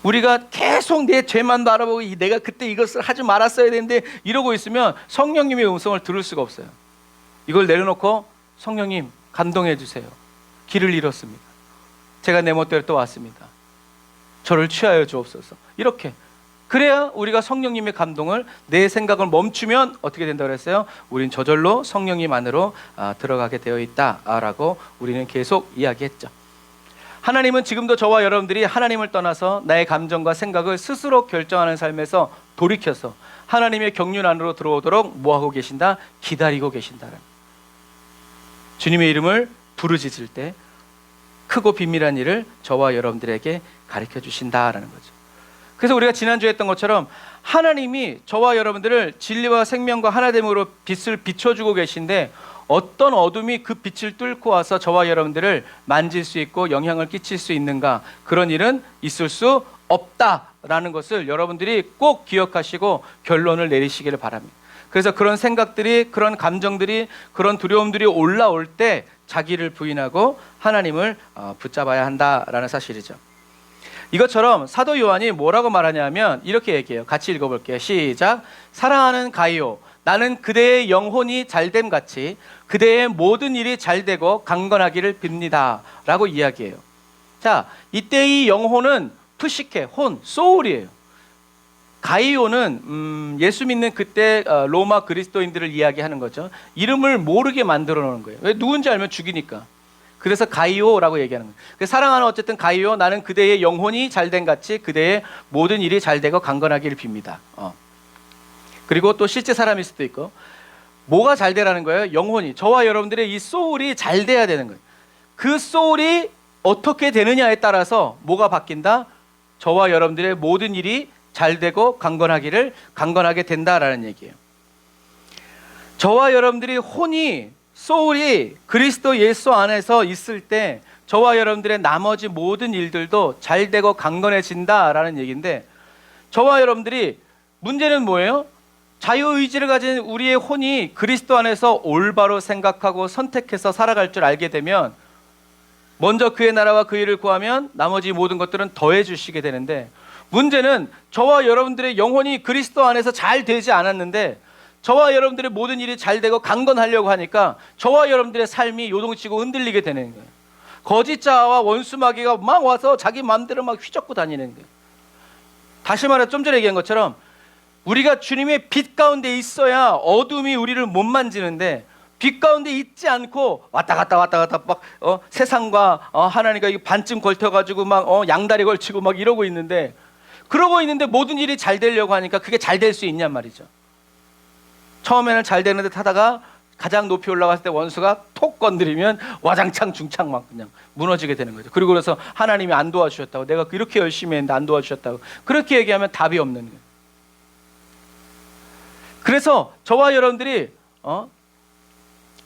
우리가 계속 내 죄만 바라보고 내가 그때 이것을 하지 말았어야 되는데 이러고 있으면 성령님의 음성을 들을 수가 없어요. 이걸 내려놓고 성령님 감동해 주세요. 길을 잃었습니다. 제가 내 멋대로 또 왔습니다. 저를 취하여 주옵소서. 이렇게 그래야 우리가 성령님의 감동을, 내 생각을 멈추면 어떻게 된다고 그랬어요? 우린 저절로 성령님 안으로 들어가게 되어 있다라고 우리는 계속 이야기했죠. 하나님은 지금도 저와 여러분들이 하나님을 떠나서 나의 감정과 생각을 스스로 결정하는 삶에서 돌이켜서 하나님의 경륜 안으로 들어오도록 뭐하고 계신다? 기다리고 계신다는, 주님의 이름을 부르짖을 때 크고 비밀한 일을 저와 여러분들에게 가르쳐 주신다라는 거죠. 그래서 우리가 지난주에 했던 것처럼 하나님이 저와 여러분들을 진리와 생명과 하나됨으로 빛을 비춰주고 계신데, 어떤 어둠이 그 빛을 뚫고 와서 저와 여러분들을 만질 수 있고 영향을 끼칠 수 있는가? 그런 일은 있을 수 없다라는 것을 여러분들이 꼭 기억하시고 결론을 내리시기를 바랍니다. 그래서 그런 생각들이, 그런 감정들이, 그런 두려움들이 올라올 때 자기를 부인하고 하나님을 붙잡아야 한다라는 사실이죠. 이것처럼 사도 요한이 뭐라고 말하냐면 이렇게 얘기해요. 같이 읽어볼게요. 시작. 사랑하는 가이오, 나는 그대의 영혼이 잘됨 같이 그대의 모든 일이 잘되고 강건하기를 빕니다 라고 이야기해요. 자, 이때 이 영혼은 푸시케, 혼, 소울이에요. 가이오는 예수 믿는 그때 로마 그리스도인들을 이야기하는 거죠. 이름을 모르게 만들어 놓은 거예요. 왜? 누군지 알면 죽이니까. 그래서 가이오라고 얘기하는 거예요. 사랑하는 어쨌든 가이오, 나는 그대의 영혼이 잘된 같이 그대의 모든 일이 잘되고 강건하기를 빕니다. 그리고 또 실제 사람일 수도 있고. 뭐가 잘 되라는 거예요? 영혼이, 저와 여러분들의 이 소울이 잘 돼야 되는 거예요. 그 소울이 어떻게 되느냐에 따라서 뭐가 바뀐다? 저와 여러분들의 모든 일이 잘 되고 강건하게 된다라는 얘기예요. 저와 여러분들이 혼이, 소울이 그리스도 예수 안에서 있을 때 저와 여러분들의 나머지 모든 일들도 잘 되고 강건해진다라는 얘기인데, 저와 여러분들이 문제는 뭐예요? 자유의지를 가진 우리의 혼이 그리스도 안에서 올바로 생각하고 선택해서 살아갈 줄 알게 되면, 먼저 그의 나라와 그 일을 구하면 나머지 모든 것들은 더해 주시게 되는데, 문제는 저와 여러분들의 영혼이 그리스도 안에서 잘 되지 않았는데 저와 여러분들의 모든 일이 잘 되고 강건하려고 하니까 저와 여러분들의 삶이 요동치고 흔들리게 되는 거예요. 거짓자와 원수마귀가 막 와서 자기 마음대로 막 휘젓고 다니는 거예요. 다시 말해 좀 전에 얘기한 것처럼 우리가 주님의 빛 가운데 있어야 어둠이 우리를 못 만지는데, 빛 가운데 있지 않고 왔다 갔다 막 세상과 하나님과 반쯤 걸쳐가지고 막 양다리 걸치고 막 이러고 있는데, 그러고 있는데 모든 일이 잘 되려고 하니까 그게 잘 될 수 있냔 말이죠. 처음에는 잘 되는 듯 하다가 가장 높이 올라갔을 때 원수가 톡 건드리면 와장창 중창 막 그냥 무너지게 되는 거죠. 그리고 그래서 하나님이 안 도와주셨다고, 내가 이렇게 열심히 했는데 안 도와주셨다고 그렇게 얘기하면 답이 없는 거예요. 그래서 저와 여러분들이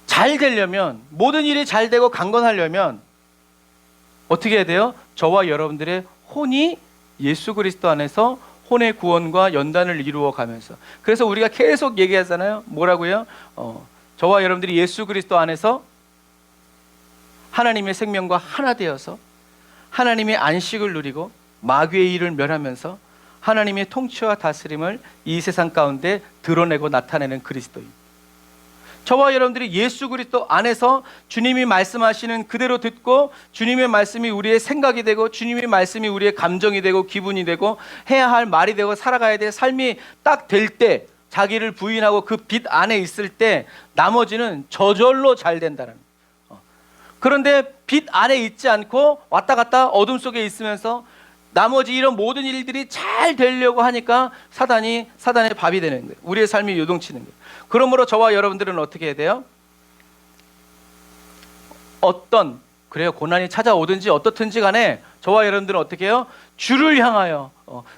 잘 되려면, 모든 일이 잘 되고 강건하려면 어떻게 해야 돼요? 저와 여러분들의 혼이 예수 그리스도 안에서 혼의 구원과 연단을 이루어 가면서, 그래서 우리가 계속 얘기하잖아요. 뭐라고요? 저와 여러분들이 예수 그리스도 안에서 하나님의 생명과 하나 되어서 하나님의 안식을 누리고 마귀의 일을 멸하면서 하나님의 통치와 다스림을 이 세상 가운데 드러내고 나타내는 그리스도인. 저와 여러분들이 예수 그리스도 안에서 주님이 말씀하시는 그대로 듣고, 주님의 말씀이 우리의 생각이 되고, 주님의 말씀이 우리의 감정이 되고 기분이 되고 해야 할 말이 되고 살아가야 될 삶이 딱 될 때, 자기를 부인하고 그 빛 안에 있을 때 나머지는 저절로 잘 된다는 거예요. 그런데 빛 안에 있지 않고 왔다 갔다 어둠 속에 있으면서 나머지 이런 모든 일들이 잘 되려고 하니까 사단의 밥이 되는 거예요. 우리의 삶이 요동치는 거예요. 그러므로 저와 여러분들은 어떻게 해야 돼요? 그래요, 고난이 찾아오든지 어떻든지 간에 저와 여러분들은 어떻게 해요? 주를 향하여,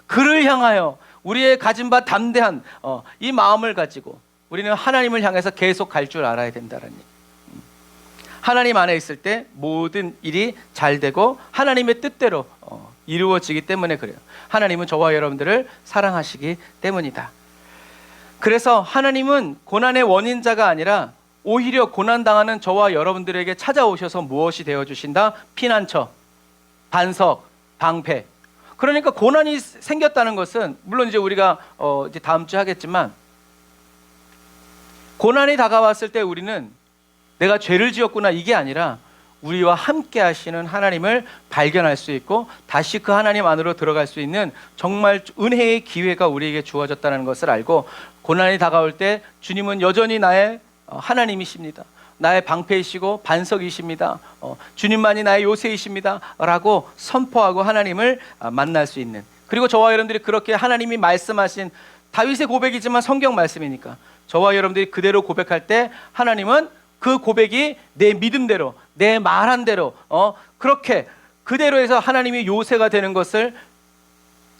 그를 향하여 우리의 가진 바 담대한 이 마음을 가지고 우리는 하나님을 향해서 계속 갈 줄 알아야 된다는 얘기. 하나님 안에 있을 때 모든 일이 잘 되고 하나님의 뜻대로 이루어지기 때문에 그래요. 하나님은 저와 여러분들을 사랑하시기 때문이다. 그래서 하나님은 고난의 원인자가 아니라 오히려 고난당하는 저와 여러분들에게 찾아오셔서 무엇이 되어주신다? 피난처, 반석, 방패. 그러니까 고난이 생겼다는 것은 물론 이제 우리가 이제 다음 주에 하겠지만 고난이 다가왔을 때 우리는 내가 죄를 지었구나 이게 아니라 우리와 함께 하시는 하나님을 발견할 수 있고 다시 그 하나님 안으로 들어갈 수 있는 정말 은혜의 기회가 우리에게 주어졌다는 것을 알고 고난이 다가올 때 주님은 여전히 나의 하나님이십니다. 나의 방패이시고 반석이십니다. 주님만이 나의 요새이십니다. 라고 선포하고 하나님을 만날 수 있는, 그리고 저와 여러분들이 그렇게 하나님이 말씀하신 다윗의 고백이지만 성경 말씀이니까 저와 여러분들이 그대로 고백할 때 하나님은 그 고백이 내 믿음대로 내 말한 대로 그렇게 그대로 해서 하나님이 요새가 되는 것을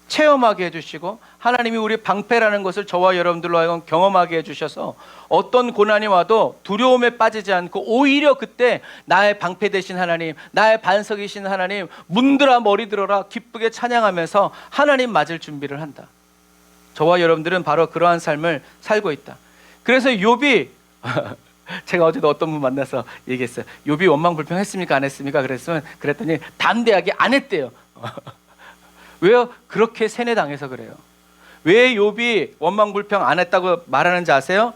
체험하게 해주시고 하나님이 우리 방패라는 것을 저와 여러분들로 하여금 경험하게 해주셔서 어떤 고난이 와도 두려움에 빠지지 않고 오히려 그때 나의 방패 되신 하나님, 나의 반석이신 하나님, 문들아 머리 들어라 기쁘게 찬양하면서 하나님 맞을 준비를 한다. 저와 여러분들은 바로 그러한 삶을 살고 있다. 그래서 욥이 제가 어제도 어떤 분 만나서 얘기했어요. 욥이 원망불평했습니까 안 했습니까? 그랬더니 담대하게 안 했대요. 왜요? 그렇게 세뇌당해서 그래요. 왜 욥이 원망불평 안 했다고 말하는지 아세요?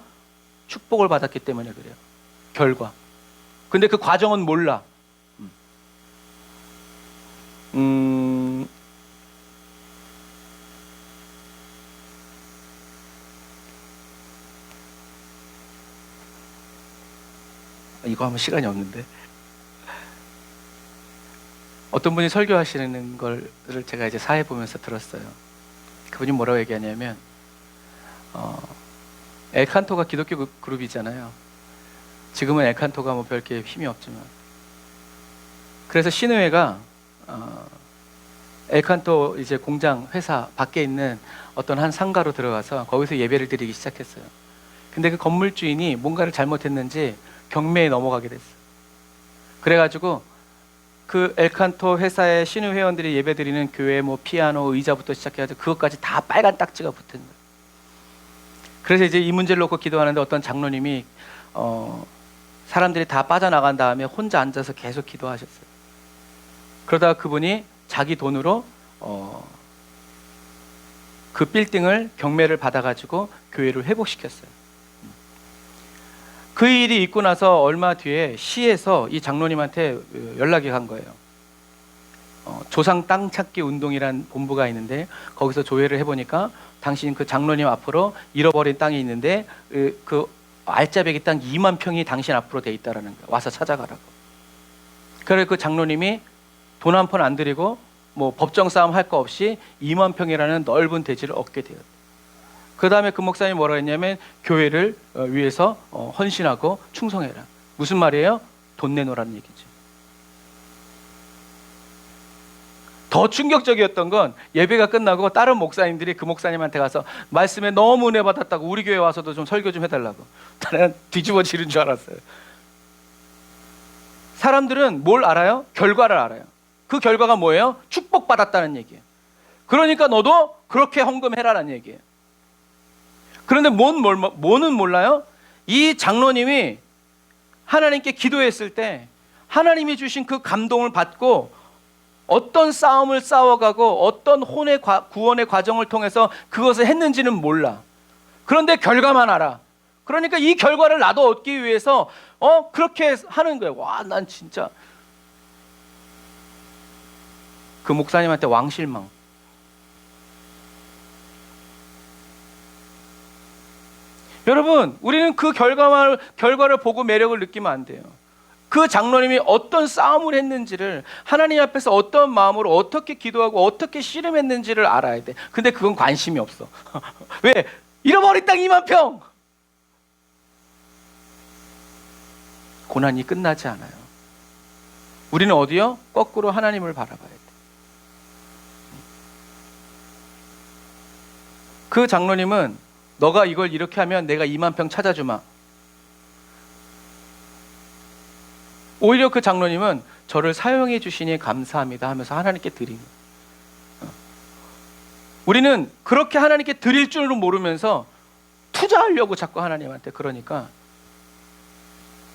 축복을 받았기 때문에 그래요. 결과. 근데 그 과정은 몰라. 이거 하면 시간이 없는데. 어떤 분이 설교하시는 거를 제가 이제 사회 보면서 들었어요. 그분이 뭐라고 얘기하냐면 엘칸토가 기독교 그룹이잖아요. 지금은 엘칸토가 뭐 별게 힘이 없지만, 그래서 신의회가 엘칸토 이제 공장 회사 밖에 있는 어떤 한 상가로 들어가서 거기서 예배를 드리기 시작했어요. 근데 그 건물 주인이 뭔가를 잘못했는지 경매에 넘어가게 됐어요. 그래가지고 그 엘칸토 회사의 신의 회원들이 예배드리는 교회 뭐 피아노, 의자부터 시작해가지고 그것까지 다 빨간 딱지가 붙은 거예요. 그래서 이제 이 문제를 놓고 기도하는데 어떤 장로님이 사람들이 다 빠져나간 다음에 혼자 앉아서 계속 기도하셨어요. 그러다가 그분이 자기 돈으로 그 빌딩을 경매를 받아가지고 교회를 회복시켰어요. 그 일이 있고 나서 얼마 뒤에 시에서 이 장로님한테 연락이 간 거예요. 조상 땅 찾기 운동이란 본부가 있는데 거기서 조회를 해보니까 당신 그 장로님 앞으로 잃어버린 땅이 있는데 그 알짜배기 땅 2만 평이 당신 앞으로 돼 있다라는 거예요. 와서 찾아가라고. 그래서 그 장로님이 돈 한 푼 안 드리고 뭐 법정 싸움 할 거 없이 2만 평이라는 넓은 대지를 얻게 되었어요. 그 다음에 그 목사님이 뭐라 했냐면 교회를 위해서 헌신하고 충성해라. 무슨 말이에요? 돈 내놓으라는 얘기죠. 더 충격적이었던 건 예배가 끝나고 다른 목사님들이 그 목사님한테 가서 말씀에 너무 은혜 받았다고 우리 교회 와서도 좀 설교 좀 해달라고. 나는 뒤집어지는 줄 알았어요. 사람들은 뭘 알아요? 결과를 알아요. 그 결과가 뭐예요? 축복받았다는 얘기예요. 그러니까 너도 그렇게 헌금해라라는 얘기예요. 그런데 뭐는 몰라요? 이 장로님이 하나님께 기도했을 때 하나님이 주신 그 감동을 받고 어떤 싸움을 싸워가고 어떤 구원의 과정을 통해서 그것을 했는지는 몰라. 그런데 결과만 알아. 그러니까 이 결과를 나도 얻기 위해서 그렇게 하는 거예요. 와, 난 진짜 그 목사님한테 왕실망. 여러분, 우리는 그 결과를 보고 매력을 느끼면 안 돼요. 그 장로님이 어떤 싸움을 했는지를, 하나님 앞에서 어떤 마음으로 어떻게 기도하고 어떻게 씨름했는지를 알아야 돼. 근데 그건 관심이 없어. 왜? 잃어버린 땅 2만 평! 고난이 끝나지 않아요. 우리는 어디요? 거꾸로 하나님을 바라봐야 돼. 그 장로님은 너가 이걸 이렇게 하면 내가 2만 평 찾아주마. 오히려 그 장로님은 저를 사용해 주시니 감사합니다 하면서 하나님께 드리는 거예요. 우리는 그렇게 하나님께 드릴 줄은 모르면서 투자하려고 자꾸 하나님한테, 그러니까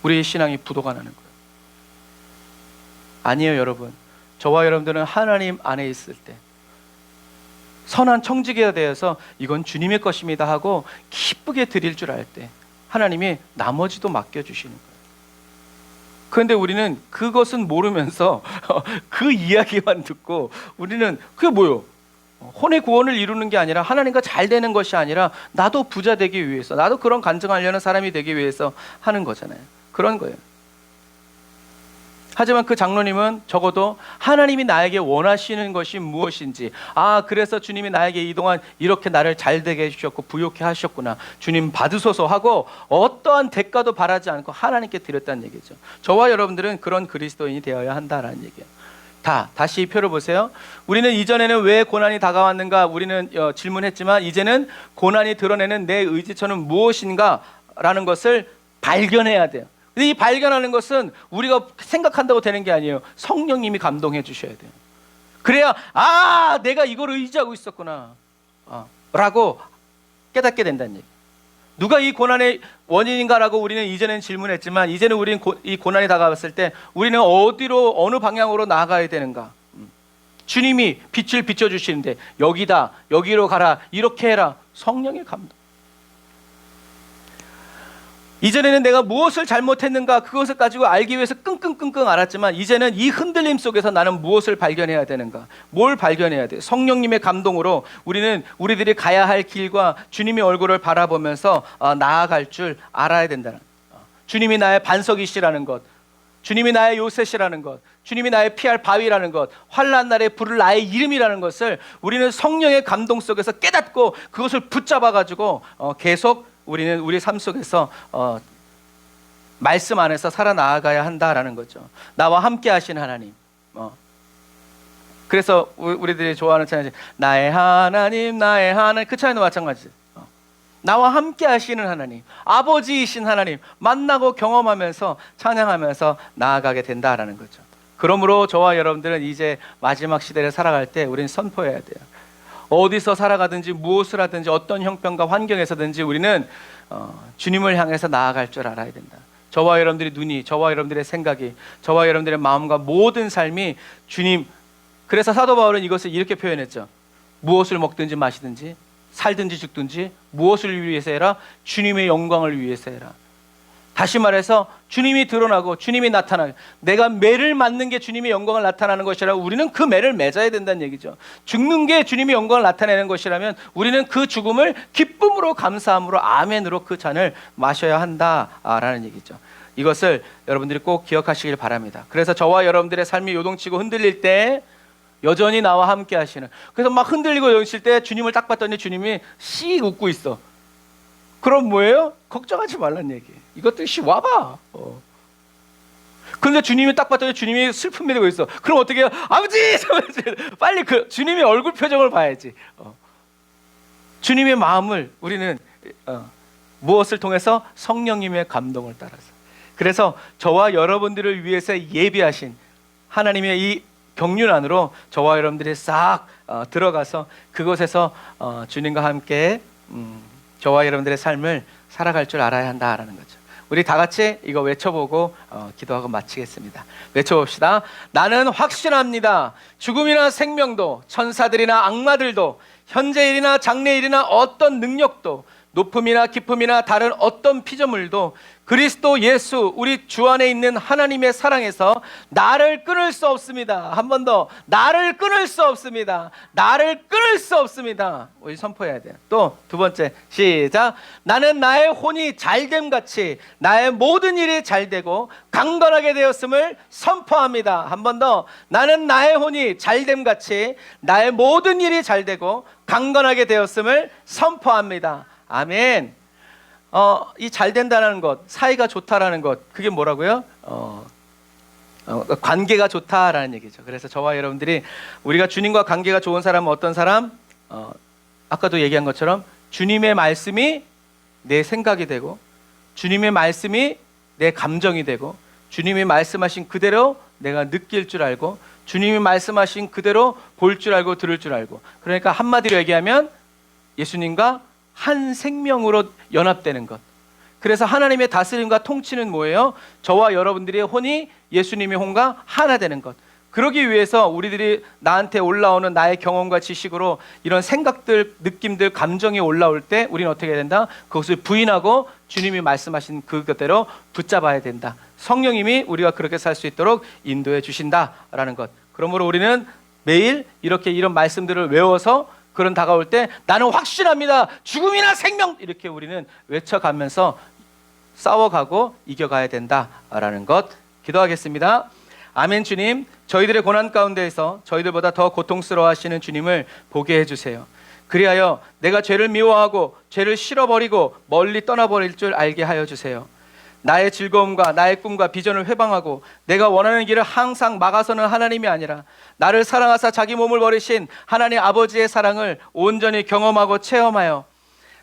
우리의 신앙이 부도가 나는 거예요. 아니에요, 여러분. 저와 여러분들은 하나님 안에 있을 때 선한 청지기가 되어서 이건 주님의 것입니다 하고 기쁘게 드릴 줄 알 때 하나님이 나머지도 맡겨주시는 거예요. 그런데 우리는 그것은 모르면서 그 이야기만 듣고 우리는 그게 뭐요? 혼의 구원을 이루는 게 아니라 하나님과 잘 되는 것이 아니라 나도 부자 되기 위해서, 나도 그런 간증하려는 사람이 되기 위해서 하는 거잖아요. 그런 거예요. 하지만 그 장로님은 적어도 하나님이 나에게 원하시는 것이 무엇인지, 그래서 주님이 나에게 이동안 이렇게 나를 잘 되게 해주셨고 부욕해 하셨구나, 주님 받으소서 하고 어떠한 대가도 바라지 않고 하나님께 드렸다는 얘기죠. 저와 여러분들은 그런 그리스도인이 되어야 한다라는 얘기예요. 다시 이 표를 보세요. 우리는 이전에는 왜 고난이 다가왔는가 우리는 질문했지만, 이제는 고난이 드러내는 내 의지처는 무엇인가 라는 것을 발견해야 돼요. 근데 이 발견하는 것은 우리가 생각한다고 되는 게 아니에요. 성령님이 감동해 주셔야 돼요. 그래야 내가 이걸 의지하고 있었구나 라고 깨닫게 된다는 얘기예요. 누가 이 고난의 원인인가라고 우리는 이전엔 질문했지만, 이제는 우리는 이 고난이 다가왔을 때 우리는 어디로, 어느 방향으로 나아가야 되는가. 주님이 빛을 비춰주시는데 여기다, 여기로 가라, 이렇게 해라. 성령의 감동. 이전에는 내가 무엇을 잘못했는가 그것을 가지고 알기 위해서 끙끙끙끙 앓았지만, 이제는 이 흔들림 속에서 나는 무엇을 발견해야 되는가, 뭘 발견해야 돼. 성령님의 감동으로 우리들이 가야 할 길과 주님의 얼굴을 바라보면서 나아갈 줄 알아야 된다는, 주님이 나의 반석이시라는 것, 주님이 나의 요새시라는 것, 주님이 나의 피할 바위라는 것, 환난 날에 부를 나의 이름이라는 것을 우리는 성령의 감동 속에서 깨닫고 그것을 붙잡아 가지고 계속 우리는 우리 삶 속에서 말씀 안에서 살아나가야 한다라는 거죠. 나와 함께 하신 하나님. 그래서 우리들이 좋아하는 찬양이 나의 하나님, 나의 하나님, 그 찬양도 마찬가지죠. 나와 함께 하시는 하나님, 아버지이신 하나님 만나고 경험하면서 찬양하면서 나아가게 된다라는 거죠. 그러므로 저와 여러분들은 이제 마지막 시대를 살아갈 때 우리는 선포해야 돼요. 어디서 살아가든지 무엇을 하든지 어떤 형편과 환경에서든지 우리는 주님을 향해서 나아갈 줄 알아야 된다. 저와 여러분들의 눈이, 저와 여러분들의 생각이, 저와 여러분들의 마음과 모든 삶이 주님. 그래서 사도 바울은 이것을 이렇게 표현했죠. 무엇을 먹든지 마시든지 살든지 죽든지 무엇을 위해서 해라? 주님의 영광을 위해서 해라. 다시 말해서 주님이 드러나고 주님이 나타나고, 내가 매를 맞는 게 주님의 영광을 나타나는 것이라 우리는 그 매를 맺어야 된다는 얘기죠. 죽는 게 주님의 영광을 나타내는 것이라면 우리는 그 죽음을 기쁨으로, 감사함으로, 아멘으로 그 잔을 마셔야 한다라는 얘기죠. 이것을 여러분들이 꼭 기억하시길 바랍니다. 그래서 저와 여러분들의 삶이 요동치고 흔들릴 때 여전히 나와 함께 하시는, 그래서 막 흔들리고 요동칠 때 주님을 딱 봤더니 주님이 씩 웃고 있어. 그럼 뭐예요? 걱정하지 말란 얘기예요. 이것도 와봐. 그런데 주님이 딱 봤더니 주님이 슬픔이 되고 있어. 그럼 어떻게 해요? 아버지! 빨리 그 주님의 얼굴 표정을 봐야지. 주님의 마음을 우리는 무엇을 통해서? 성령님의 감동을 따라서. 그래서 저와 여러분들을 위해서 예비하신 하나님의 이 경륜 안으로 저와 여러분들이 싹 들어가서 그곳에서 주님과 함께 저와 여러분들의 삶을 살아갈 줄 알아야 한다라는 거죠. 우리 다 같이 이거 외쳐보고 기도하고 마치겠습니다. 외쳐봅시다. 나는 확신합니다. 죽음이나 생명도, 천사들이나 악마들도, 현재일이나 장래일이나 어떤 능력도, 높음이나 깊음이나 다른 어떤 피조물도 그리스도 예수 우리 주 안에 있는 하나님의 사랑에서 나를 끊을 수 없습니다. 한 번 더, 나를 끊을 수 없습니다. 나를 끊을 수 없습니다. 우리 선포해야 돼요. 또 두 번째, 시작. 나는 나의 혼이 잘됨 같이 나의 모든 일이 잘되고 강건하게 되었음을 선포합니다. 한 번 더, 나는 나의 혼이 잘됨 같이 나의 모든 일이 잘되고 강건하게 되었음을 선포합니다. 아멘. 이 잘 된다는 것, 사이가 좋다라는 것, 그게 뭐라고요? 관계가 좋다라는 얘기죠. 그래서 저와 여러분들이 우리가 주님과 관계가 좋은 사람은 어떤 사람? 아까도 얘기한 것처럼 주님의 말씀이 내 생각이 되고, 주님의 말씀이 내 감정이 되고, 주님이 말씀하신 그대로 내가 느낄 줄 알고, 주님이 말씀하신 그대로 볼 줄 알고 들을 줄 알고. 그러니까 한마디로 얘기하면 예수님과 한 생명으로 연합되는 것. 그래서 하나님의 다스림과 통치는 뭐예요? 저와 여러분들의 혼이 예수님의 혼과 하나 되는 것. 그러기 위해서 우리들이 나한테 올라오는 나의 경험과 지식으로 이런 생각들, 느낌들, 감정이 올라올 때 우리는 어떻게 해야 된다? 그것을 부인하고 주님이 말씀하신 그것대로 붙잡아야 된다. 성령님이 우리가 그렇게 살 수 있도록 인도해 주신다라는 것. 그러므로 우리는 매일 이렇게 이런 말씀들을 외워서 그런 다가올 때 나는 확신합니다. 죽음이나 생명 이렇게 우리는 외쳐가면서 싸워가고 이겨가야 된다라는 것. 기도하겠습니다. 아멘. 주님, 저희들의 고난 가운데에서 저희들보다 더 고통스러워하시는 주님을 보게 해주세요. 그리하여 내가 죄를 미워하고 죄를 싫어버리고 멀리 떠나버릴 줄 알게 하여 주세요. 나의 즐거움과 나의 꿈과 비전을 회방하고 내가 원하는 길을 항상 막아서는 하나님이 아니라 나를 사랑하사 자기 몸을 버리신 하나님 아버지의 사랑을 온전히 경험하고 체험하여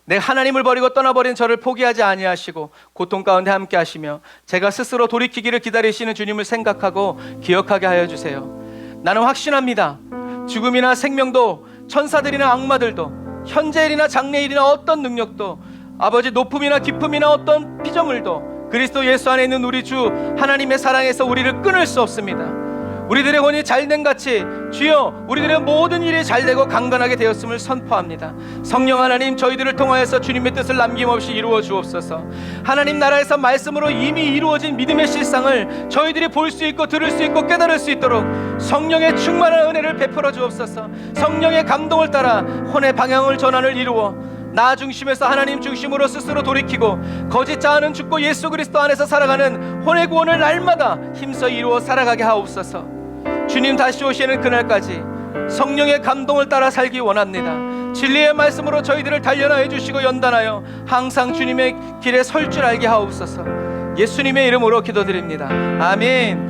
내 하나님을 버리고 떠나버린 저를 포기하지 아니하시고 고통 가운데 함께 하시며 제가 스스로 돌이키기를 기다리시는 주님을 생각하고 기억하게 하여 주세요. 나는 확신합니다. 죽음이나 생명도 천사들이나 악마들도 현재일이나 장래일이나 어떤 능력도 아버지 높음이나 깊음이나 어떤 피조물도 그리스도 예수 안에 있는 우리 주 하나님의 사랑에서 우리를 끊을 수 없습니다. 우리들의 혼이 잘된 같이 주여 우리들의 모든 일이 잘되고 강건하게 되었음을 선포합니다. 성령 하나님, 저희들을 통하여서 주님의 뜻을 남김없이 이루어 주옵소서. 하나님 나라에서 말씀으로 이미 이루어진 믿음의 실상을 저희들이 볼 수 있고 들을 수 있고 깨달을 수 있도록 성령의 충만한 은혜를 베풀어 주옵소서. 성령의 감동을 따라 혼의 방향을 전환을 이루어 나 중심에서 하나님 중심으로 스스로 돌이키고 거짓 자아는 죽고 예수 그리스도 안에서 살아가는 혼의 구원을 날마다 힘써 이루어 살아가게 하옵소서. 주님 다시 오시는 그날까지 성령의 감동을 따라 살기 원합니다. 진리의 말씀으로 저희들을 단련하여 주시고 연단하여 항상 주님의 길에 설 줄 알게 하옵소서. 예수님의 이름으로 기도드립니다. 아멘.